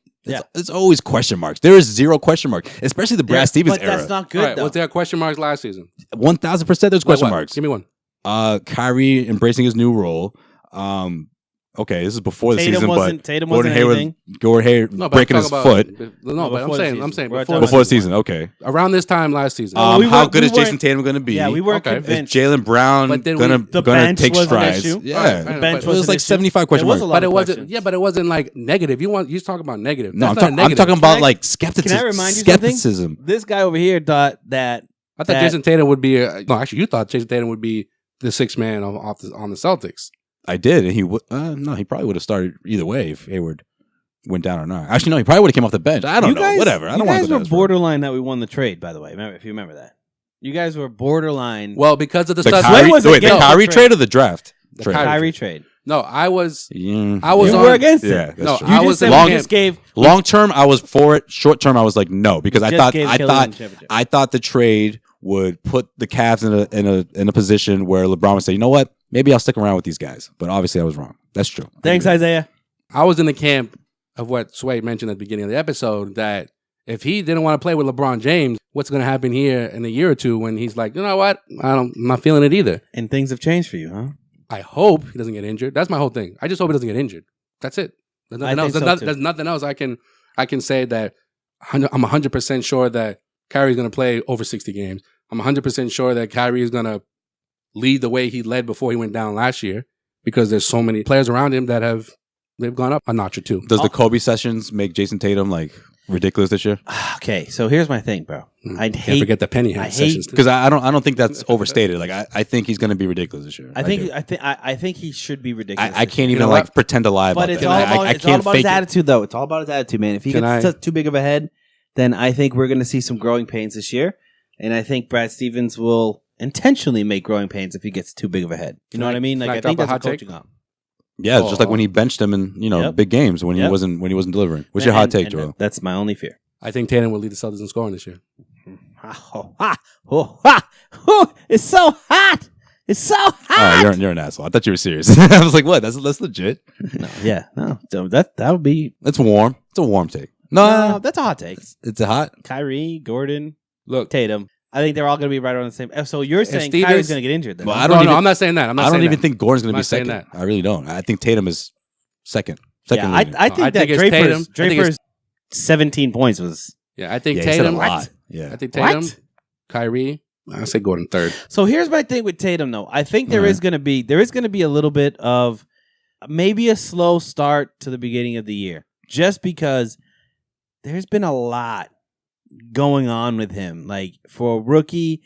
It's always question marks. There is zero question mark, especially the Brad Stevens but era. that's not All good right, though. was there question marks last season? 1,000% there's question What? marks. Give me one. Kyrie embracing his new role. Okay, this is before the season, but Tatum Gordon wasn't Hayward, anything. No, but breaking I'm his talking foot about- No, but before the I'm saying season. We're before talking before the about season. Okay. around this time last season. we How weren't- good we is Jason weren't- Tatum going to be? Yeah, we weren't Okay. Is convinced. Jalen Brown But then gonna the gonna bench take was an strides? issue. Yeah, Alright, The but bench it was was like an issue. 75 question There was marks. a lot but it of wasn't. questions. Yeah, but it wasn't like negative. You talking about negative? No, That's I'm not negative. talking about Can I- like skepticism. Can I remind you something? skepticism. This guy over here thought that I thought Jason Tatum would be. No, actually, you thought Jason Tatum would be the sixth man on the Celtics. I did, and he would. No, he probably would have started either way if Hayward went down or not. Actually, no, he probably would have came off the bench. I don't know. Whatever. I don't You want guys to were borderline that we won the trade. By the way, if you remember that, you guys were borderline. Well, because of the The stuff. Kyrie, was wait, the against the Kyrie trade. trade or the draft? The Trade. Kyrie trade. No, I was. Yeah. I was You on, were against it. Yeah, that's No, true. You I just was said long- we just gave. Long term, I was for it. Short term, I was like no because I just thought gave I Kelly thought the championship. I thought the trade would put the Cavs in a position where LeBron would say, you know what, maybe I'll stick around with these guys. But obviously, I was wrong. That's true. Thanks, Isaiah. I was in the camp of what Sway mentioned at the beginning of the episode that If he didn't want to play with LeBron James, what's going to happen here in a year or two when he's like, you know what? I'm not feeling it either. And things have changed for you, huh? I hope he doesn't get injured. That's my whole thing. I just hope he doesn't get injured. That's it. There's nothing else. There's nothing else I can say that I'm 100% sure that Kyrie's going to play over 60 games. I'm 100% sure that Kyrie is going to lead the way he led before he went down last year because there's so many players around him that they've gone up a notch or two. Does the Kobe sessions make Jason Tatum like ridiculous this year? Okay, so here's my thing, bro. Can't forget the penny sessions because I don't think that's overstated. Like I think he's going to be ridiculous this year. I think he should be ridiculous. I can't even pretend to lie about that. But it's all about his attitude, though. It's all about his attitude, man. If he gets too big of a head, then I think we're going to see some growing pains this year, and I think Brad Stevens will intentionally make growing pains if he gets too big of a head. You know what I mean? Like I think that's a coaching up. Yeah, it's just like when he benched him in big games when he wasn't delivering. What's your hot take, Joel? That's my only fear. I think Tatum will lead the Celtics in scoring this year. It's so hot. It's so hot. Oh, you're an asshole. I thought you were serious. I was like, what? That's legit. No. That would be. It's warm. It's a warm take. No, that's a hot take. It's a hot. Kyrie, Gordon, look, Tatum. I think they're all going to be right around the same. So you're saying Stevens, Kyrie's going to get injured? Then? Well, I'm not saying that. I don't even think Gordon's going to be second. That. I really don't. I think Tatum is second. Yeah, I think that Draper's 17 points was. Yeah, I think Tatum. What? Yeah, I think Tatum, Kyrie. I say Gordon third. So here's my thing with Tatum, though. I think there is going to be a little bit of maybe a slow start to the beginning of the year, just because there's been a lot going on with him. Like for a rookie,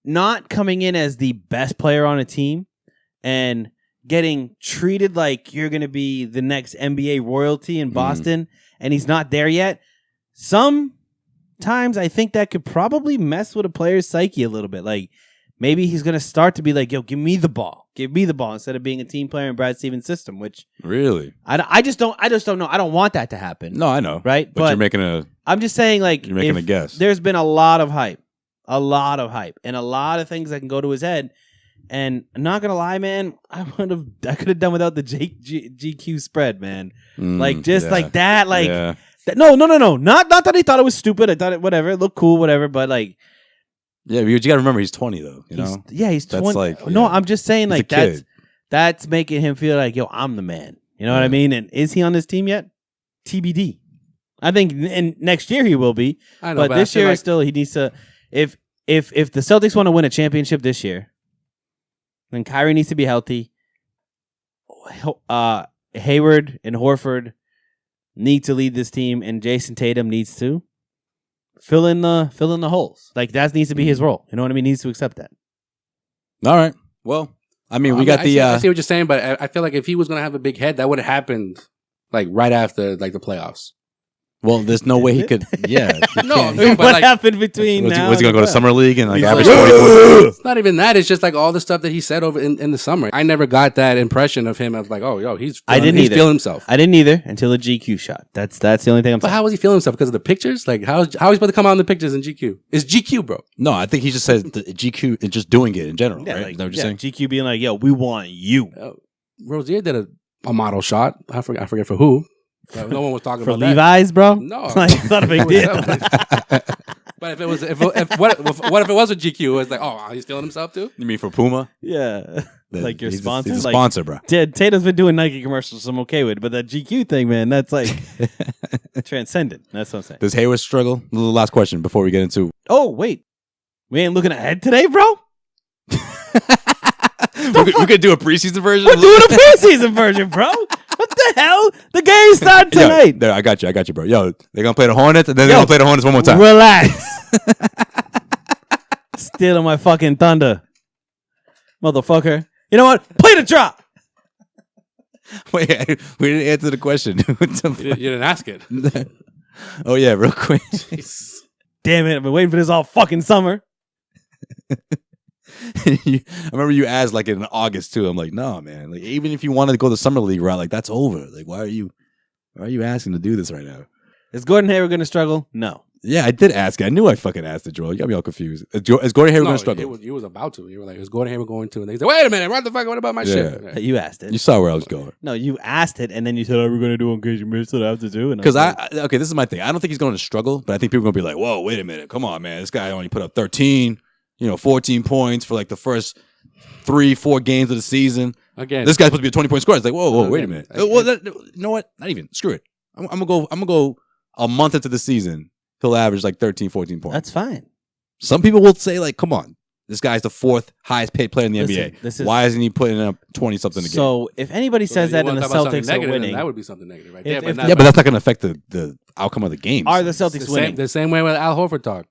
not coming in as the best player on a team and getting treated like you're going to be the next NBA royalty in Boston, and he's not there yet. Sometimes I think that could probably mess with a player's psyche a little bit. Like maybe he's going to start to be like, yo, give me the ball instead of being a team player in Brad Stevens' system, which really, I just don't know. I don't want that to happen. No, I know. Right. But I'm just saying, like, you're making a guess. There's been a lot of hype, and a lot of things that can go to his head. And I'm not gonna lie, man, I could have done without the GQ spread, man. Like like that, like no. Not that he thought it was stupid. I thought it it looked cool, whatever. But like, yeah, but you gotta remember he's 20 though. You know, he's 20. That's like, no, I'm just saying he's like that's making him feel like, yo, I'm the man. You know what I mean? And is he on this team yet? TBD. I think in next year he will be. I know, but this year still he needs to. If the Celtics want to win a championship this year, then Kyrie needs to be healthy. Hayward and Horford need to lead this team, and Jason Tatum needs to fill in the holes. Like that needs to be his role. You know what I mean? He needs to accept that. All right. Well, I mean, I see what you're saying, but I feel like if he was going to have a big head, that would have happened like right after like the playoffs. Well, there's no way he could. Yeah. What happened between now? Was he going to go to Summer League and like average 40 points? It's not even that. It's just like all the stuff that he said over in the summer. I never got that impression of him of like, oh, yo, he's feeling himself. I didn't either until the GQ shot. That's the only thing I'm saying. But how was he feeling himself? Because of the pictures? Like, how is he supposed to come out in the pictures in GQ? It's GQ, bro. No, I think he just says the GQ and just doing it in general, right? Like, is that what you're saying? GQ being like, yo, we want you. Rozier did a model shot. I forget for who. No one was talking for about Levi's, that. bro. No, like, it's not a big deal. But if it was, what if it was a GQ? It was like, oh, he's feeling himself too. You mean for Puma? Yeah, like your sponsor. He's a sponsor, bro. Tatum's been doing Nike commercials, so I'm okay with it. But that GQ thing, man, that's like transcendent. That's what I'm saying. Does Hayward struggle? The last question before we get into. Oh wait, we ain't looking ahead today, bro. We could do a preseason version. We're doing a preseason version, bro. What the hell? The game started tonight. Yo, there, I got you, bro. Yo, they're gonna play the Hornets, and then they're gonna play the Hornets one more time. Relax. Stealing my fucking thunder, motherfucker. You know what? Play the drop. Wait, we didn't answer the question. You didn't ask it. Oh yeah, real quick. Damn it! I've been waiting for this all fucking summer. I remember you asked like in August too. I'm like, no, man. Like even if you wanted to go the summer league route, like that's over. Like why are you asking to do this right now? Is Gordon Hayward going to struggle? No. Yeah, I did ask it. I knew I fucking asked it, Joel. You got me all confused. Is Gordon Hayward going to struggle? You was about to. You were like, is Gordon Hayward going to? And they said, wait a minute, what the fuck? What about my shit? Yeah. You asked it. You saw where I was going. No, you asked it, and then you said, "Are we going to do in case you missed it? I have to do." Because okay, this is my thing. I don't think he's going to struggle, but I think people are going to be like, "Whoa, wait a minute, come on, man! This guy only put up 13, 14 points for like the first 3-4 games of the season. Again, this guy's supposed to be a 20-point scorer. It's like, whoa, wait a minute. Well, you know what? Not even. Screw it. I'm gonna go a month into the season. He'll average like 13, 14 points. That's fine. Some people will say, like, come on, this guy's the 4th highest paid player in the NBA. Why isn't he putting up 20-something a game? So if anybody says that and the Celtics are winning, that would be something negative, right? But that's not going to affect the outcome of the game. Are the Celtics winning? The same way with Al Horford talk.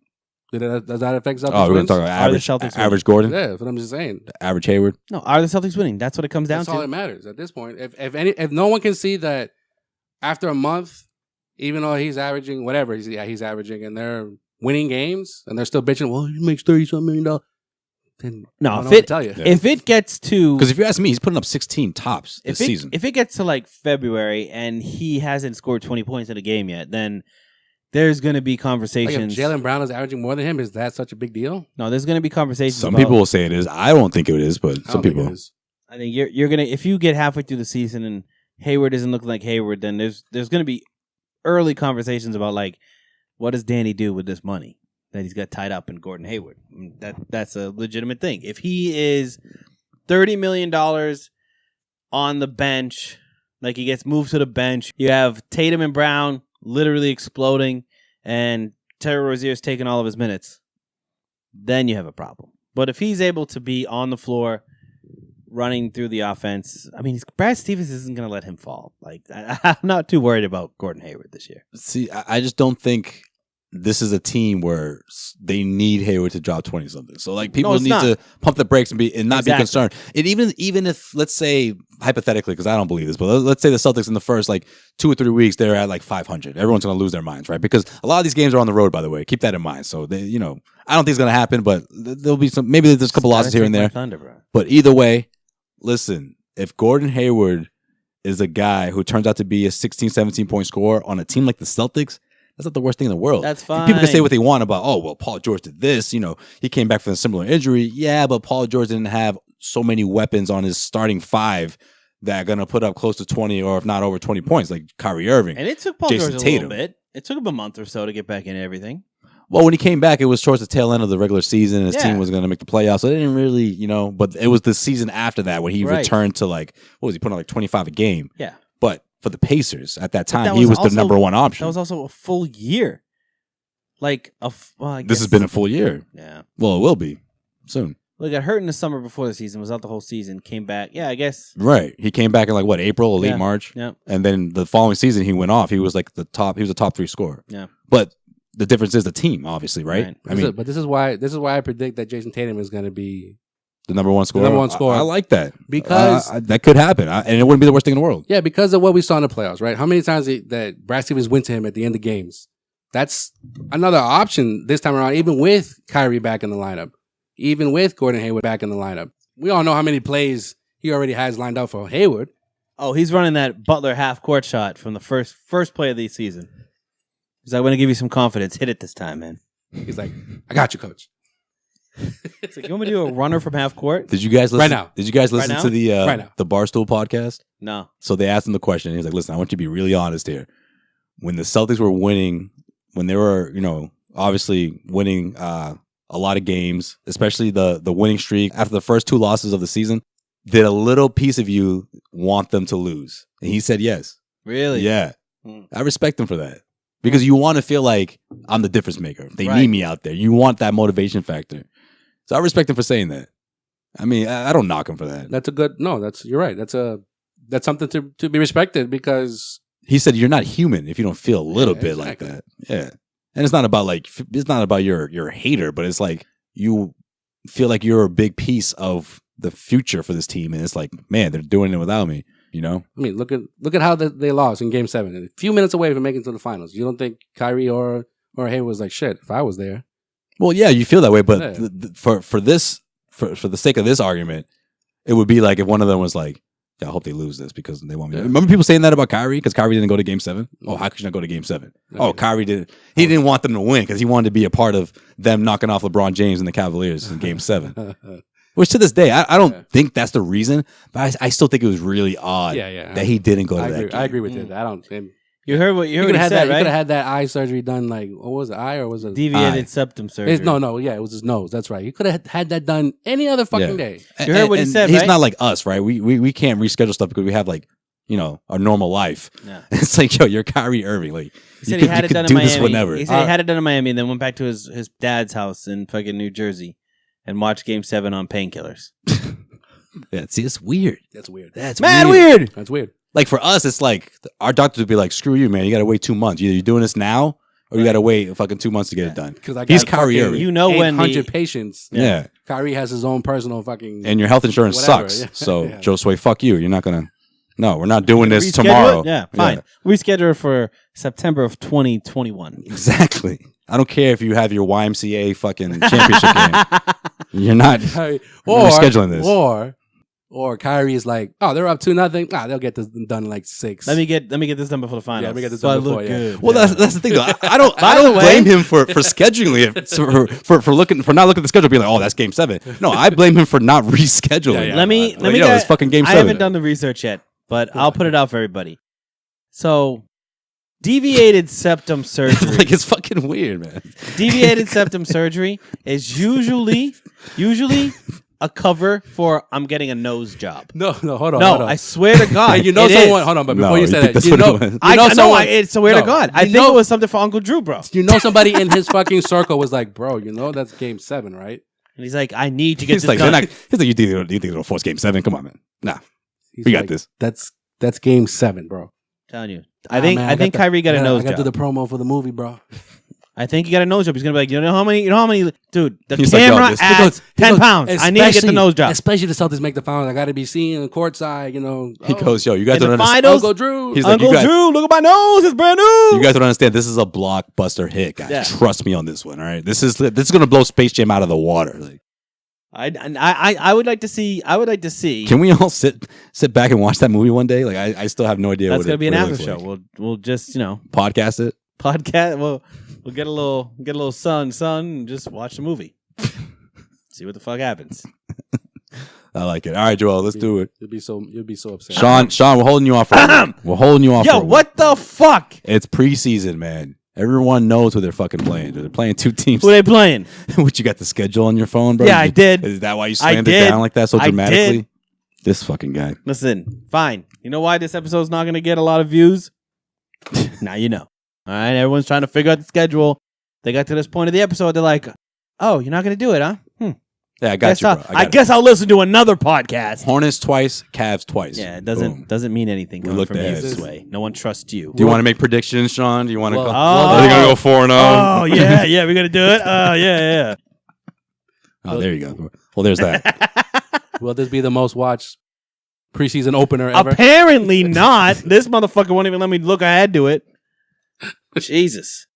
Does that affect Celtics? Oh, we're going to talk about average Gordon? Yeah, that's what I'm just saying. Average Hayward? No, are the Celtics winning? That's what it comes down to. That's all that matters at this point. If no one can see that after a month, even though he's averaging whatever he's averaging, and they're winning games, and they're still bitching, well, he makes $30-something million. Then no, if it gets to, because if you ask me, he's putting up 16 tops this season. If it gets to like February and he hasn't scored 20 points in a game yet, then there's going to be conversations. Like if Jaylen Brown is averaging more than him, is that such a big deal? No, there's going to be conversations. Some people will say it is. I don't think it is, but some people. I think you're gonna, if you get halfway through the season and Hayward isn't looking like Hayward, then there's going to be early conversations about like, what does Danny do with this money that he's got tied up in Gordon Hayward? That's a legitimate thing. If he is $30 million on the bench, like he gets moved to the bench, you have Tatum and Brown literally exploding, and Terry Rozier's taking all of his minutes, then you have a problem. But if he's able to be on the floor, running through the offense, I mean, Brad Stevens isn't going to let him fall. Like, I'm not too worried about Gordon Hayward this year. See, I just don't think this is a team where they need Hayward to drop 20-something. So, like, people need to pump the brakes and not be concerned. And even if, let's say, hypothetically, because I don't believe this, but let's say the Celtics in the first, 2 or 3 weeks, they're at, 500. Everyone's going to lose their minds, right? Because a lot of these games are on the road, by the way. Keep that in mind. So, I don't think it's going to happen, but there'll be maybe there's a couple losses here and there. But either way, listen, if Gordon Hayward is a guy who turns out to be a 16, 17-point scorer on a team like the Celtics, that's not the worst thing in the world. That's fine. People can say what they want about, Paul George did this. He came back from a similar injury. Yeah, but Paul George didn't have so many weapons on his starting 5 that are going to put up close to 20 or if not over 20 points, like Kyrie Irving. And it took Paul George a little bit. It took him a month or so to get back into everything. Well, when he came back, it was towards the tail end of the regular season, and his team was going to make the playoffs. So they didn't really, but it was the season after that when he returned to what was he putting on 25 a game? Yeah. But for the Pacers at that time, he was the number one option. That was also a full year. This has been a full year. Yeah. Well, it will be soon. Well, he got hurt in the summer before the season, was out the whole season, came back. Yeah, I guess. Right. He came back in April or late March. Yeah. And then the following season he went off. He was a top 3 scorer. Yeah. But the difference is the team, obviously, right? But this is why I predict that Jason Tatum is going to be the number one scorer. I like that because that could happen, and it wouldn't be the worst thing in the world. Yeah, because of what we saw in the playoffs, right? How many times that Brad Stevens went to him at the end of games? That's another option this time around. Even with Kyrie back in the lineup, even with Gordon Hayward back in the lineup, we all know how many plays he already has lined up for Hayward. Oh, he's running that Butler half court shot from the first play of the season. He's like, I'm going to give you some confidence. Hit it this time, man. He's like, I got you, coach. It's like, you want me to do a runner from half court? Did you guys listen? Right now. Did you guys listen to the the Barstool podcast? No. So they asked him the question. He's like, listen, I want you to be really honest here. When the Celtics were winning, when they were, obviously winning a lot of games, especially the winning streak after the first 2 losses of the season, did a little piece of you want them to lose? And he said yes. Really? Yeah. I respect him for that. Because you want to feel like I'm the difference maker. They need me out there. You want that motivation factor. So I respect him for saying that. I mean, I don't knock him for that. You're right. That's something to be respected because he said you're not human if you don't feel a little bit like that. Yeah. And it's not about you're a hater, but it's like you feel like you're a big piece of the future for this team. And it's like, man, they're doing it without me. I mean, look at how they lost in Game 7. A few minutes away from making it to the finals. You don't think Kyrie or Hayward was like, shit, if I was there? Well, yeah, you feel that way, but for the sake of this argument, it would be like if one of them was like, Yeah, I hope they lose this because they want me. Remember people saying that about Kyrie because Kyrie didn't go to Game 7? Oh, how could you not go to Game 7? Oh, Kyrie didn't. He didn't want them to win because he wanted to be a part of them knocking off LeBron James and the Cavaliers in Game 7. Which to this day, I don't think that's the reason, but I still think it was really odd that he didn't go to that game. I agree with you. I don't. You heard what you heard. He said, that, right? You could have had that eye surgery done. Like, what was it? Eye or was it deviated septum surgery? It was his nose. That's right. You could have had that done any other fucking day. You heard what he said, He's right? not like us, right? We can't reschedule stuff because we have like a normal life. Yeah. It's like, yo, you're Kyrie Irving. Like, he said he had it done in Miami. Whenever. He said he had it done in Miami and then went back to his dad's house in fucking New Jersey and watched Game 7 on painkillers. Yeah, see, it's weird. That's weird. That's mad weird. That's weird. Like for us, it's like our doctors would be like, "Screw you, man! You got to wait 2 months. Either you're doing this now, or you got to wait fucking 2 months to get it done." Because he's Kyrie Irving. You know when 800 patients. Yeah. Kyrie has his own personal fucking. And your health insurance sucks. Yeah. So Josue, fuck you. You're not gonna. No, we're not doing this tomorrow. Yeah, fine. Yeah. Reschedule it for September of 2021. Exactly. I don't care if you have your YMCA fucking championship game. You're not rescheduling this. Or Kyrie is like, oh, they're up 2-0. They'll get this done in like 6. Let me get this done before the finals. Yeah, let me get this done before. Good. Well, that's the thing though. I don't blame him for scheduling it for not looking at the schedule, being like, oh, that's Game 7. No, I blame him for not rescheduling. Let me it's fucking Game 7. I haven't done the research yet, but I'll put it out for everybody. So, deviated septum surgery. Like it's fucking weird, man. Deviated septum surgery is usually a cover for I'm getting a nose job. No, hold on. I swear to God. And you know someone. Hold on, but before you say that, I swear to God. I think it was something for Uncle Drew, bro. You know somebody in his fucking circle was like, bro, that's Game 7, right? And he's like, I need to get this done. He's like, you think it'll force Game 7? Come on, man. Nah. We got this. That's Game 7, bro. Telling you. I think Kyrie got a nose job. I got to do the promo for the movie, bro. I think he got a nose job. He's gonna be like, you know how many, dude. The He's camera like, adds 10 pounds. I need to get the nose job. Especially the Celtics make the finals. I got to be seen courtside. He goes, yo, you guys don't understand. Uncle Drew. He's like, Uncle Drew, look at my nose. It's brand new. You guys don't understand. This is a blockbuster hit, guys. Yeah. Trust me on this one. All right, this is gonna blow Space Jam out of the water. Like, I would like to see. Can we all sit back and watch that movie one day? Like, I still have no idea. That's gonna be an after show. Like. We'll just podcast it. We'll get a little sun, and just watch the movie. See what the fuck happens. I like it. All right, Joel, let's do it. You'll be so upset. Sean, we're holding you off for a week. We're holding you off for a week. What the fuck? It's preseason, man. Everyone knows who they're fucking playing. They're playing 2 teams. Who are they playing? What, you got the schedule on your phone, bro? Yeah, I did. Is that why you slammed it down like that so dramatically? I did. This fucking guy. Listen, fine. You know why this episode's not going to get a lot of views? Now you know. All right, everyone's trying to figure out the schedule. They got to this point of the episode. They're like, "Oh, you're not going to do it, huh?" Yeah, I got you, bro. I guess I'll listen to another podcast. Hornets twice, Cavs twice. Yeah, it doesn't mean anything coming from you this way. No one trusts you. Do you want to make predictions, Sean? Do you want to go? Are they going to go 4-0? Oh, yeah, we're going to do it. Oh, yeah. Oh, there you go. Well, there's that. Will this be the most watched preseason opener ever? Apparently not. This motherfucker won't even let me look ahead to it. Jesus.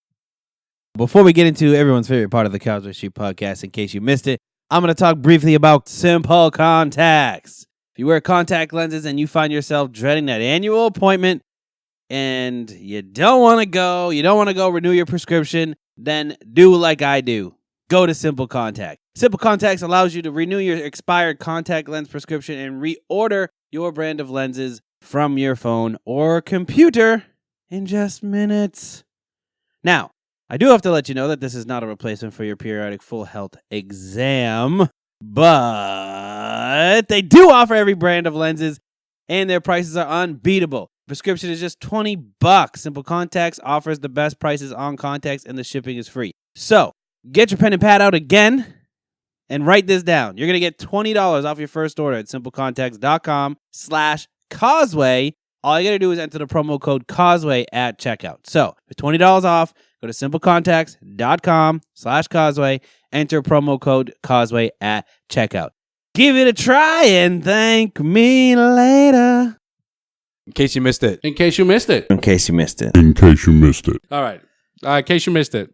Before we get into everyone's favorite part of the Causeway Street Podcast, in case you missed it, I'm going to talk briefly about Simple Contacts. If you wear contact lenses and you find yourself dreading that annual appointment and you don't want to go renew your prescription, then do like I do. Go to Simple Contact. Simple Contacts allows you to renew your expired contact lens prescription and reorder your brand of lenses from your phone or computer in just minutes. Now, I do have to let you know that this is not a replacement for your periodic full health exam, but they do offer every brand of lenses, and their prices are unbeatable. Prescription is just $20. Simple Contacts offers the best prices on contacts, and the shipping is free. So, get your pen and pad out again, and write this down. You're going to get $20 off your first order at simplecontacts.com/Causeway. All you got to do is enter the promo code Causeway at checkout. So, for $20 off, go to simplecontacts.com/Causeway. Enter promo code Causeway at checkout. Give it a try and thank me later. In case you missed it. In case you missed it. In case you missed it. In case you missed it. All right. In case you missed it.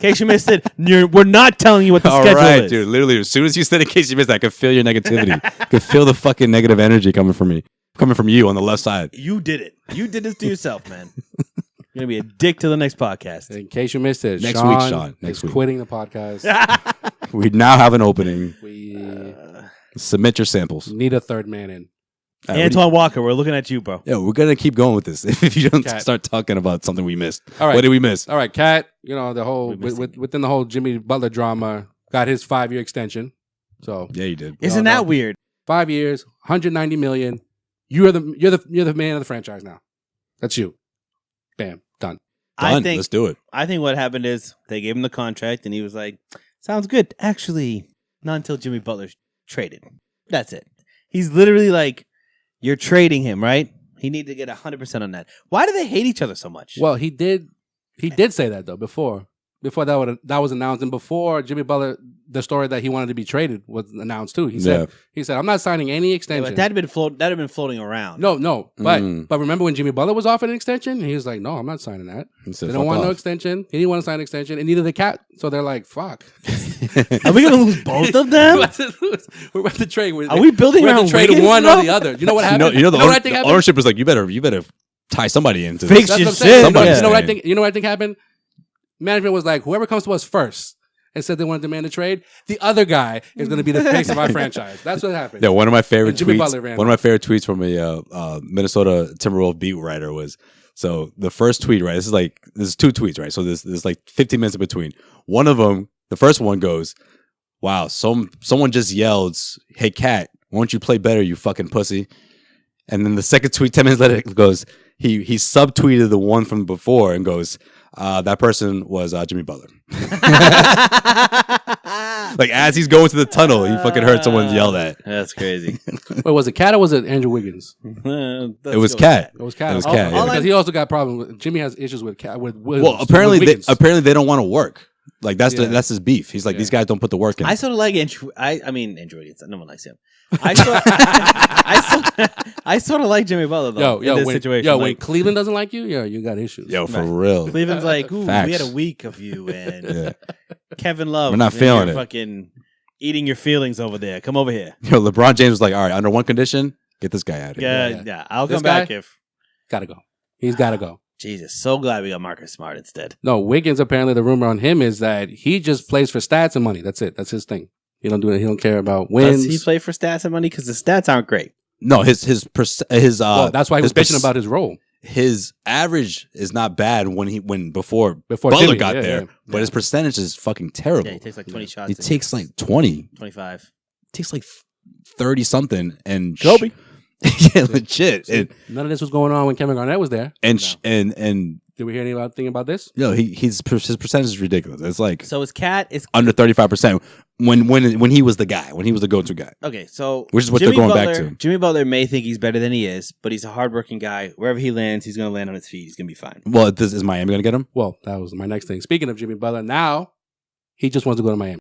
case you missed it, we're not telling you what the All schedule right, is. dude. Literally, as soon as you said in case you missed, I could feel your negativity. I could feel the fucking negative energy coming from me, coming from you on the left side. You did it. You did this to yourself, man. You're gonna be a dick to the next podcast. In case you missed it, Next Sean week, Sean. Next is week. quitting the podcast. We now have an opening. We Submit your samples. need a third man in. All right, Antoine Walker, we're looking at you, bro. yeah, we're gonna keep going with this if you don't Cat. start talking about something we missed. All right. What did we miss? All right, Cat. You know the whole We missed within the whole Jimmy Butler drama, got his 5-year extension. So Yeah, you did. Isn't that weird? 5 years, $190 million. You're the man of the franchise now. That's you. Bam, done. Done. Let's do it. I think what happened is they gave him the contract, and he was like, "Sounds good." Actually, not until Jimmy Butler's traded. That's it. He's literally like, "You're trading him, right?" He needs to get 100% on that. Why do they hate each other so much? Well, he did say that though before that was announced, and before Jimmy Butler, the story that he wanted to be traded was announced too. He said, "I'm not signing any Yeah, extension." but that had been floating around. No, but remember when Jimmy Butler was offered an extension? He was like, "No, I'm not signing that." He said, They don't "Fuck want no off." extension. He didn't want to sign an extension, and neither the Cat. So they're like, "Fuck." Are we gonna lose both of them? We're about to trade. Are we building We're our about to trade Wiggins, one bro? or the other. You know what You happened? know, what I think the happened? ownership was like, you better tie somebody into Fix this. That's your what I'm saying. shit. Somebody's You know what I saying. think? You know what I think happened? Management was like, whoever comes to us first and said they want to demand a trade, the other guy is going to be the face of our franchise. That's what happened. Yeah, one of my favorite And Jimmy tweets. Butler ran One of my favorite tweets from a Minnesota Timberwolves beat writer was, so the first tweet, right? This is 2 tweets, right? So there's like 15 minutes in between. One of them, the first one goes, "Wow, someone just yelled, 'Hey Cat, won't you play better, you fucking pussy?'" And then the second tweet, 10 minutes later, goes, he subtweeted the one from before and goes, "That person was Jimmy Butler." Like as he's going to the tunnel, he fucking heard someone yell that. That's crazy. Wait, was it Cat or was it Andrew Wiggins? It was Cat. It was Cat. It was Cat, yeah. Because he also got problems with Jimmy has issues with Cat. With Well, apparently Wiggins. they don't want to work. Like that's Yeah. that's his beef. He's like, Yeah. these guys don't put the work in. I sort of like Andrew. I mean Andrew Wiggins. No one likes him. I sort of like Jimmy Butler though. in this situation. when Like, Cleveland doesn't like you, you got issues. Yo, for Right. real. Cleveland's like, ooh, Facts. we had a week of you, and Yeah. Kevin Love. We're not and feeling you're it. Fucking eating your feelings over there. Come over here. Yo, LeBron James was like, all right, under one condition, get this guy out of here. Yeah. I'll This come back guy? if. Gotta go. He's gotta go. Jesus, so glad we got Marcus Smart instead. No, Wiggins, apparently the rumor on him is that he just plays for stats and money. That's it. That's his thing. He don't do it. He don't care about wins. Does he play for stats and money? Because the stats aren't great. No, his well, that's why he was his bitching about his role. his average is not bad before Before Butler Jimmy, got yeah, there, yeah. but his percentage is fucking terrible. Yeah, he takes like 20 shots. He takes like 20, 25. takes like 30 something, and Kobe. yeah, legit. See, none of this was going on when Kevin Garnett was there. And Did we hear anything about this? you know, his percentage is ridiculous. It's like So his cat is under 35% when he was the guy, when he was the go-to guy. okay. So Which is what Jimmy they're going Butler, back to. Jimmy Butler may think he's better than he is, but he's a hardworking guy. Wherever he lands, he's going to land on his feet. He's going to be fine. Well, is Miami going to get him? Well, that was my next thing. Speaking of Jimmy Butler, now he just wants to go to Miami.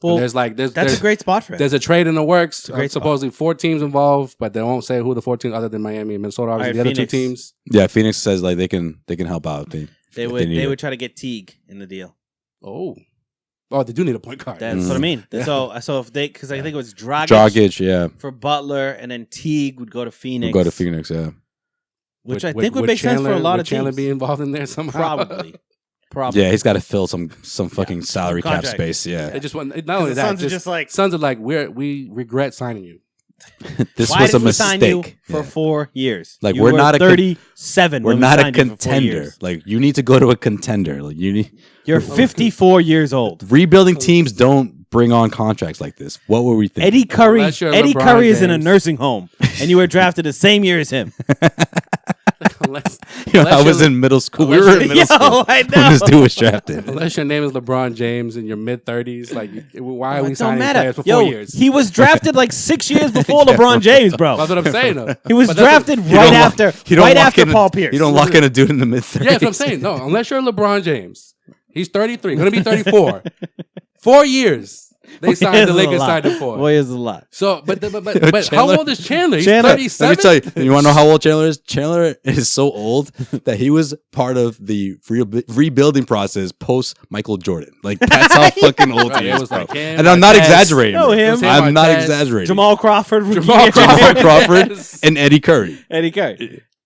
Well, And there's that's a great spot for him. There's a trade in the works. a great spot. Supposedly 4 teams involved, but they won't say who the 4 teams other than Miami and Minnesota. Obviously, All right, the other 2 Phoenix. teams. Yeah, Phoenix says like they can help out. They They would try to get Teague in the deal. Oh, they do need a point guard. That's what I mean. So if they, because I think it was Dragic, yeah, for Butler, and then Teague would go to Phoenix. we'll go to Phoenix, yeah. which I think would make sense for a lot of Chandler teams. be involved in there somehow. Probably. Yeah, he's got to fill some fucking salary cap contract. space. Yeah, They just want not only the that. Suns are just like, Suns are like we regret signing you. this why was a did we sign you mistake. for Yeah. 4 years? Like, You we're were not a 37. We're when we not a signed you for 4 contender. years. Like you need to go to a contender. Like you need You're 54 years old. rebuilding teams don't bring on contracts like this. What were we thinking? Eddie Curry. Unless you're Eddie LeBron Curry is in a James. nursing home, and you were drafted the same year as him. unless, You know, I unless was you're- in middle school. We unless were in you're- middle school I when know. this dude was drafted. unless your name is LeBron James in your mid-30s. Like, why are we It don't signing matter. players for Yo, 4 years? he was drafted like 6 years before LeBron James, bro. That's what I'm saying, though. He was But that's drafted what- right after Paul Pierce. You don't lock in a dude in the mid 30s. Yeah, that's what I'm saying. No, unless you're LeBron James. He's 33, going to be 34. 4 years. They signed the Lakers signed him for. Boy, is a lot. So, but how old is Chandler? He's 37. Let me tell you. You want to know how old Chandler is? Chandler is so old that he was part of the rebuilding process post Michael Jordan. Like that's how fucking old he is, bro. And I'm not exaggerating. Know him. I'm not exaggerating. Jamal Crawford, and Eddie Curry.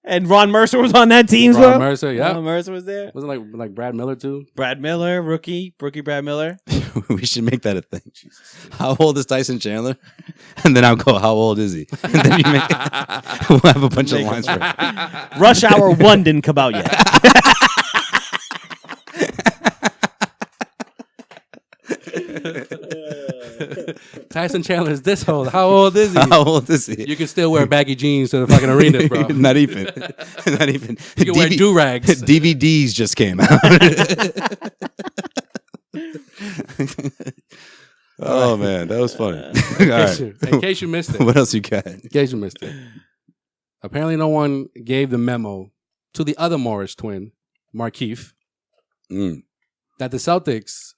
And Ron Mercer was on that team, Ron Mercer, yeah. Ron Mercer was there. Wasn't like Brad Miller too? Brad Miller, rookie Brad Miller. We should make that a thing. Jesus. How old is Tyson Chandler? And then I'll go, how old is he? And then we'll have a bunch of lines for it. Rush Hour 1 didn't come out yet. Tyson Chandler is this old. How old is he? How old is he? You can still wear baggy jeans to the fucking arena, bro. Not even. You can wear do-rags. DVDs just came out. Oh, man. That was funny. In case you missed it. What else you got? In case you missed it. Apparently no one gave the memo to the other Morris twin, Markieff, that the Celtics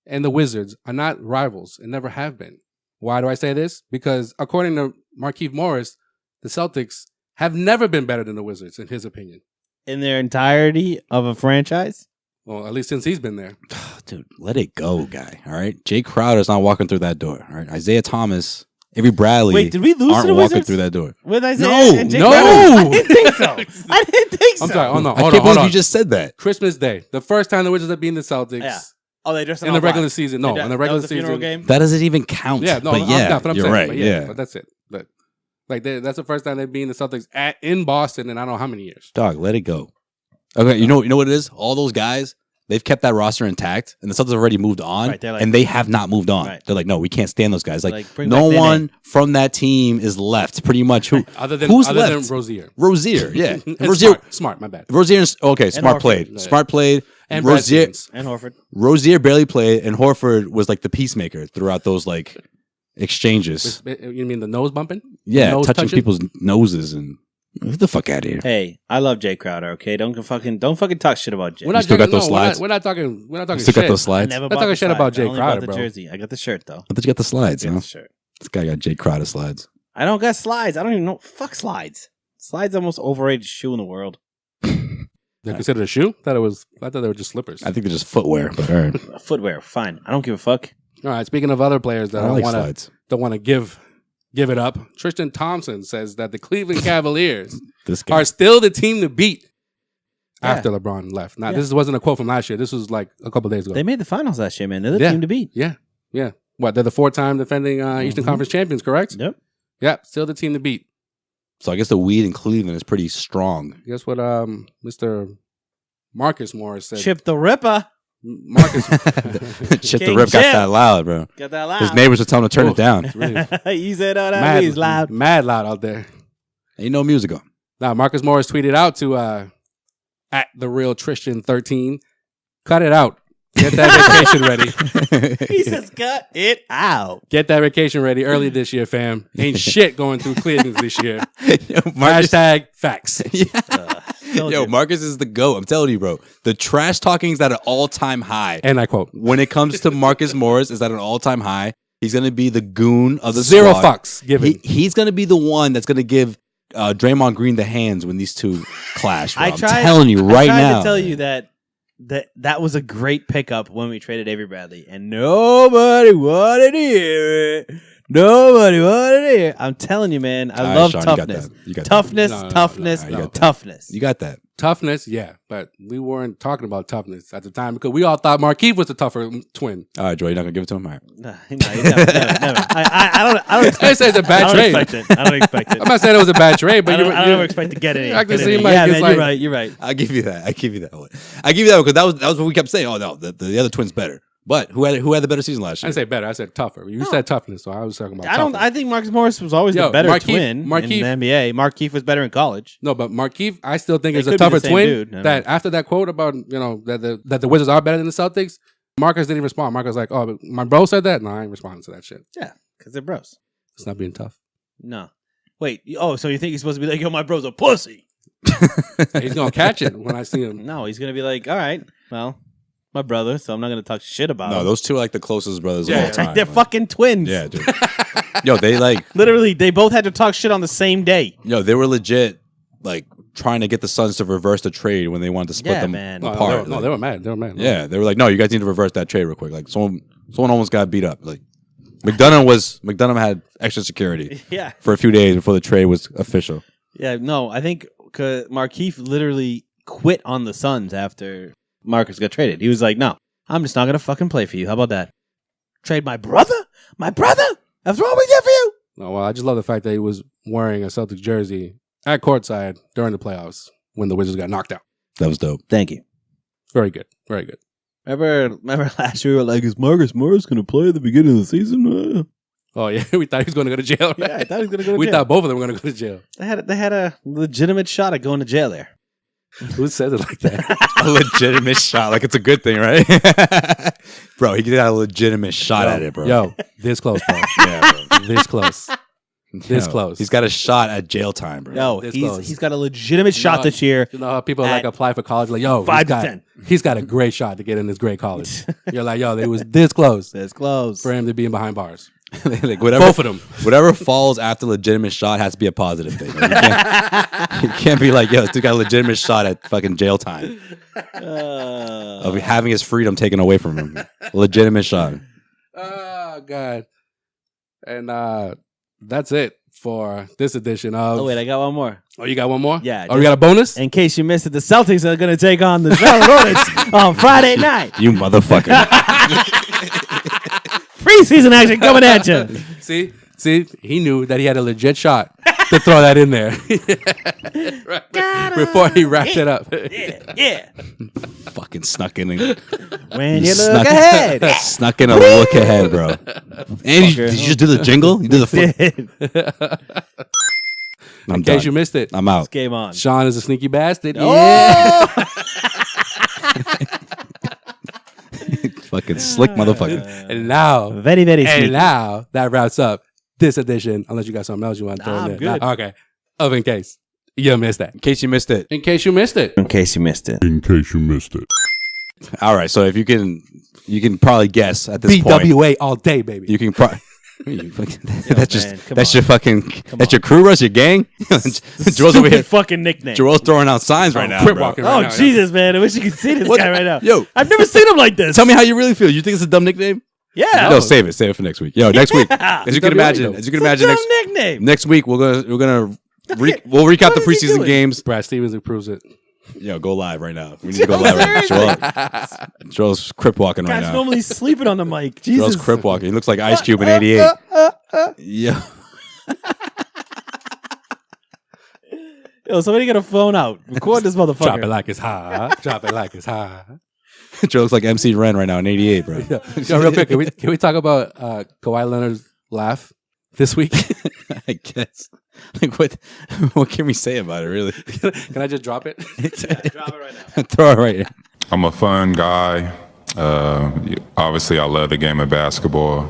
and the Wizards are not rivals and never have been. Why do I say this? Because according to Markieff Morris, the Celtics have never been better than the Wizards, in his opinion. In their entirety of a franchise? Well, at least since he's been there. Dude, let it go, guy. All right? Jay Crowder's not walking through that door. All right? Isaiah Thomas, Avery Bradley. Wait, did we lose aren't to the walking Wizards? through that door. With Isaiah and Jay No! Crowder? I didn't think so. I'm sorry. Oh, no. I can't believe you just said that. Christmas Day. The first time the Wizards have beaten the Celtics. Yeah. Oh, they dressed in the regular season. No, in the regular season. Game? That doesn't even count. Yeah, no, but yeah, I'm you're saying, right. But yeah, but that's it. But like that's the first time they've beaten the Celtics in Boston in I don't know how many years. Dog, let it go. Okay, you know what it is? All those guys, they've kept that roster intact, and the Celtics have already moved on, right, like, and they have not moved on. Right. They're like, no, we can't stand those guys. Like bring no back one from that team is left. Pretty much who? Who's left? Than Rozier. Rozier, yeah. Rozier, smart. My bad. Rozier, okay, smart Horford. played. Yeah. Smart played. And Rozier and Horford. Rozier barely played, and Horford was like the peacemaker throughout those like exchanges. You mean the nose bumping? Yeah, nose touching people's noses and get the fuck out of here. Hey, I love Jay Crowder. Okay, don't fucking talk shit about Jay. We're not still got talking- those slides? We're not talking. You still shit. got those I slides? never I'm bought talking the shit about slides. Jay I only Crowder, bought the bro. jersey. I got the shirt though. I thought you got the slides, I got huh? the shirt. This guy got Jay Crowder slides. I don't got slides. I don't even know. Fuck slides. Slides are the most overrated shoe in the world. They're considered a shoe? I thought they were just slippers. I think they're just footwear, but all right. Footwear, fine. I don't give a fuck. All right. Speaking of other players that I like don't slides. want to give it up, Tristan Thompson says that the Cleveland Cavaliers This guy. are still the team to beat Yeah. after LeBron left. Now, Yeah. this wasn't a quote from last year. This was like a couple days ago. They made the finals last year, man. They're the Yeah. team to beat. Yeah. What? They're the 4-time defending Eastern Conference champions, correct? Yep. Yeah. Still the team to beat. So I guess the weed in Cleveland is pretty strong. Guess what? Mr. Marcus Morris said. Chip the Ripper. Marcus. Shit, the King rip got Chip. that loud, bro. Got that loud. His neighbors were telling him to turn it down. You said all that means loud. Mad loud out there. Ain't no music on. Now, Marcus Morris tweeted out to at the real Tristan 13, cut it out. Get that vacation ready. He says, cut it out. Get that vacation ready early this year, fam. Ain't shit going through Cleveland this year. Marcus, Hashtag facts. Yo, Marcus is the GOAT. I'm telling you, bro. The trash talking is at an all-time high. And I quote, When it comes to Marcus Morris, is at an all-time high. He's going to be the goon of the zero squad. fucks given. He's going to be the one that's going to give Draymond Green the hands when these two clash. Bro. I I'm tried- telling you right I tried now. to tell you that was a great pickup when we traded Avery Bradley, and nobody wanted to hear it. Nobody wanted to hear it. I'm telling you, man. I All right, love Sean, you got toughness. that. You got Toughness, No, no, no, toughness, no, you got that. toughness. You got that. Toughness, yeah. But we weren't talking about toughness at the time because we all thought Markieff was the tougher twin. All right, Joy, you're not going to give it to him? All right. No, never. I don't expect I say it's a bad I don't trade. expect it. I don't expect it. I'm not saying it was a bad trade, but I don't ever expect to get it. I can Get see it. like Yeah, it's man, like- you're right. I'll give you that. I give you that one. Because that was what we kept saying. Oh, no, the other twin's better. But who had the better season last I year? didn't say better. I said tougher. You said toughness, so I was talking about tougher. I think Marcus Morris was always the better twin in the NBA. Markieff was better in college. No, but Markieff, I still think They is a could be the tougher same twin. dude. No, that after that quote about that the Wizards are better than the Celtics, Marcus didn't respond. Marcus was like, "Oh, but my bro said that." No, I ain't responding to that shit. Yeah, because they're bros. It's not being tough. No. Wait. Oh, so you think he's supposed to be like, yo, my bro's a pussy? He's gonna catch it when I see him. No, he's gonna be like, all right, well, my brother, so I'm not gonna talk shit about him. No, those two are like the closest brothers of all time. They're fucking twins. Yeah, dude. Yo, they like literally, they both had to talk shit on the same day. Yo, they were legit like trying to get the Suns to reverse the trade when they wanted to split them apart. They were mad. They were mad. Yeah, they were like, no, you guys need to reverse that trade real quick. Like someone almost got beat up. Like McDonough had extra security. Yeah. For a few days before the trade was official. Yeah, no, I think Markieff literally quit on the Suns after Marcus got traded. He was like, no, I'm just not going to fucking play for you. How about that? Trade my brother? My brother? That's what we did for you? No, well, I just love the fact that he was wearing a Celtics jersey at courtside during the playoffs when the Wizards got knocked out. That was dope. Thank you. Very good. Very good. Remember last year we were like, is Marcus Morris going to play at the beginning of the season? Oh, yeah. We thought he was going to go to jail. Right? Yeah, I thought he was going to go to jail. We thought both of them were going to go to jail. They had a legitimate shot at going to jail there. Who says it like that? A legitimate shot. Like it's a good thing, right? Bro, he got a legitimate shot at it, bro. Yo, this close, bro. Yeah, bro. This close. This close. He's got a shot at jail time, bro. Yo, This he's close. got a legitimate shot this year. You know how people like apply for college? Like, yo, 5 to 10. He's got a great shot to get in this great college. You're like, yo, they was this close That's close. for him to be in behind bars. Like whatever, Both of them. Whatever falls after legitimate shot has to be a positive thing. Like, you can't be like, yo, this dude got a legitimate shot at fucking jail time. Of having his freedom taken away from him. Legitimate shot. Oh, God. And that's it for this edition of... Oh, wait, I got one more. Oh, you got one more? Yeah. Oh, we got a bonus? In case you missed it, the Celtics are going to take on the Charlotte Hornets on Friday night. You motherfucker. Preseason action coming at you. See, he knew that he had a legit shot to throw that in there before he wrapped it up. Yeah. Fucking snuck in. When you look Snuck- ahead. Snuck in a look ahead, bro. And did you just do the jingle? You did the flip. I'm In case done. you missed it, I'm out. Game on. Sean is a sneaky bastard. Oh! Fucking slick motherfucker. And now, Very, very and sneaky. now that wraps up this edition. Unless you got something else you want to throw Nah, in I'm there. good. Okay. Of in case you missed that. In case you missed it. In case you missed it. In case you missed it. All right, so if you can probably guess at this point. BWA all day, baby. You can probably. That's man, come that's on. your fucking that's your crew rush, your gang. Joel's over Stupid here. fucking nickname. Joel's throwing out signs right now. Crip Bro. walking Oh, right now, Jesus, man. I wish you could see this guy right now. Yo, I've never seen him like this. tell me how you really feel. You think it's a dumb nickname? Yeah. No, save it for next week. Yo, next week, as you can BWA, imagine, though. as you can It's imagine, a dumb nickname. next week we'll recap the What is he preseason doing? games. Brad Stevens improves it. Yo, go live right now. We need to go live right now. Joel's crip walking right Guy's now. normally sleeping on the mic. Joel's Jesus. crip walking. He looks like Ice Cube in '88. Yeah. Yo, somebody get a phone out. Record this Drop it motherfucker. like it's hot. Drop it like it's hot. Joe looks like MC Ren right now in '88, bro. Yo, real quick, can we talk about Kawhi Leonard's laugh this week? I guess. Like what can we say about it, really? Can I just drop it? Drop it right now. Throw it right here. I'm a fun guy. Obviously, I love the game of basketball.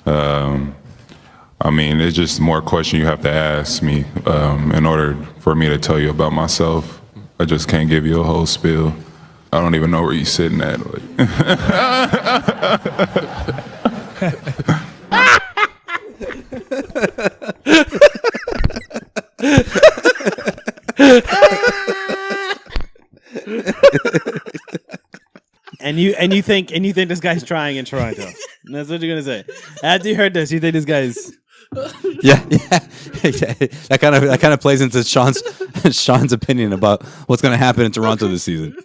I mean, it's just more questions you have to ask me in order for me to tell you about myself. I just can't give you a whole spiel. I don't even know where you're sitting at. And you think this guy's trying in Toronto. That's what you're gonna say. After you heard this, you think this guy's Yeah. That kind of plays into Sean's opinion about what's going to happen in Toronto this season.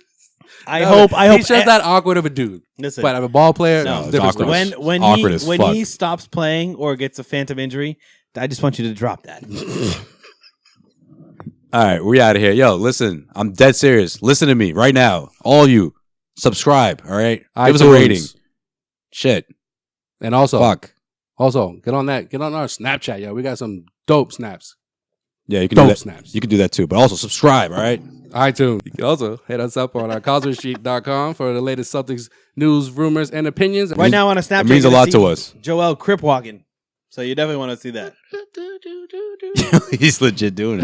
I hope He's just that awkward of a dude. Listen, But I'm a ball player. No, it's different awkward. story. when Awkward as when fuck. he stops playing or gets a phantom injury, I just want you to drop that. All right, we out of here. Yo, listen, I'm dead serious. Listen to me right now. All you. Subscribe, all right? Give us a iTunes. rating. Shit. And also, Fuck. get on our Snapchat, yo. We got some dope snaps. Yeah, you can Dope do that. snaps. You can do that too. But also subscribe, all right? iTunes. You can also hit us up on our CausewayStreet.com for the latest Celtics news, rumors, and opinions. Right now on a Snapchat, It means a you're lot gonna to see us. Joel crip walking, so you definitely want to see that. He's legit doing it.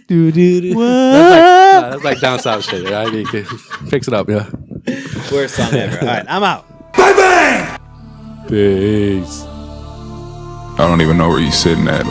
That's like down south shit. Right? I mean, fix it up, yeah. Worst song ever. All right, I'm out. Peace. I don't even know where you're sitting at.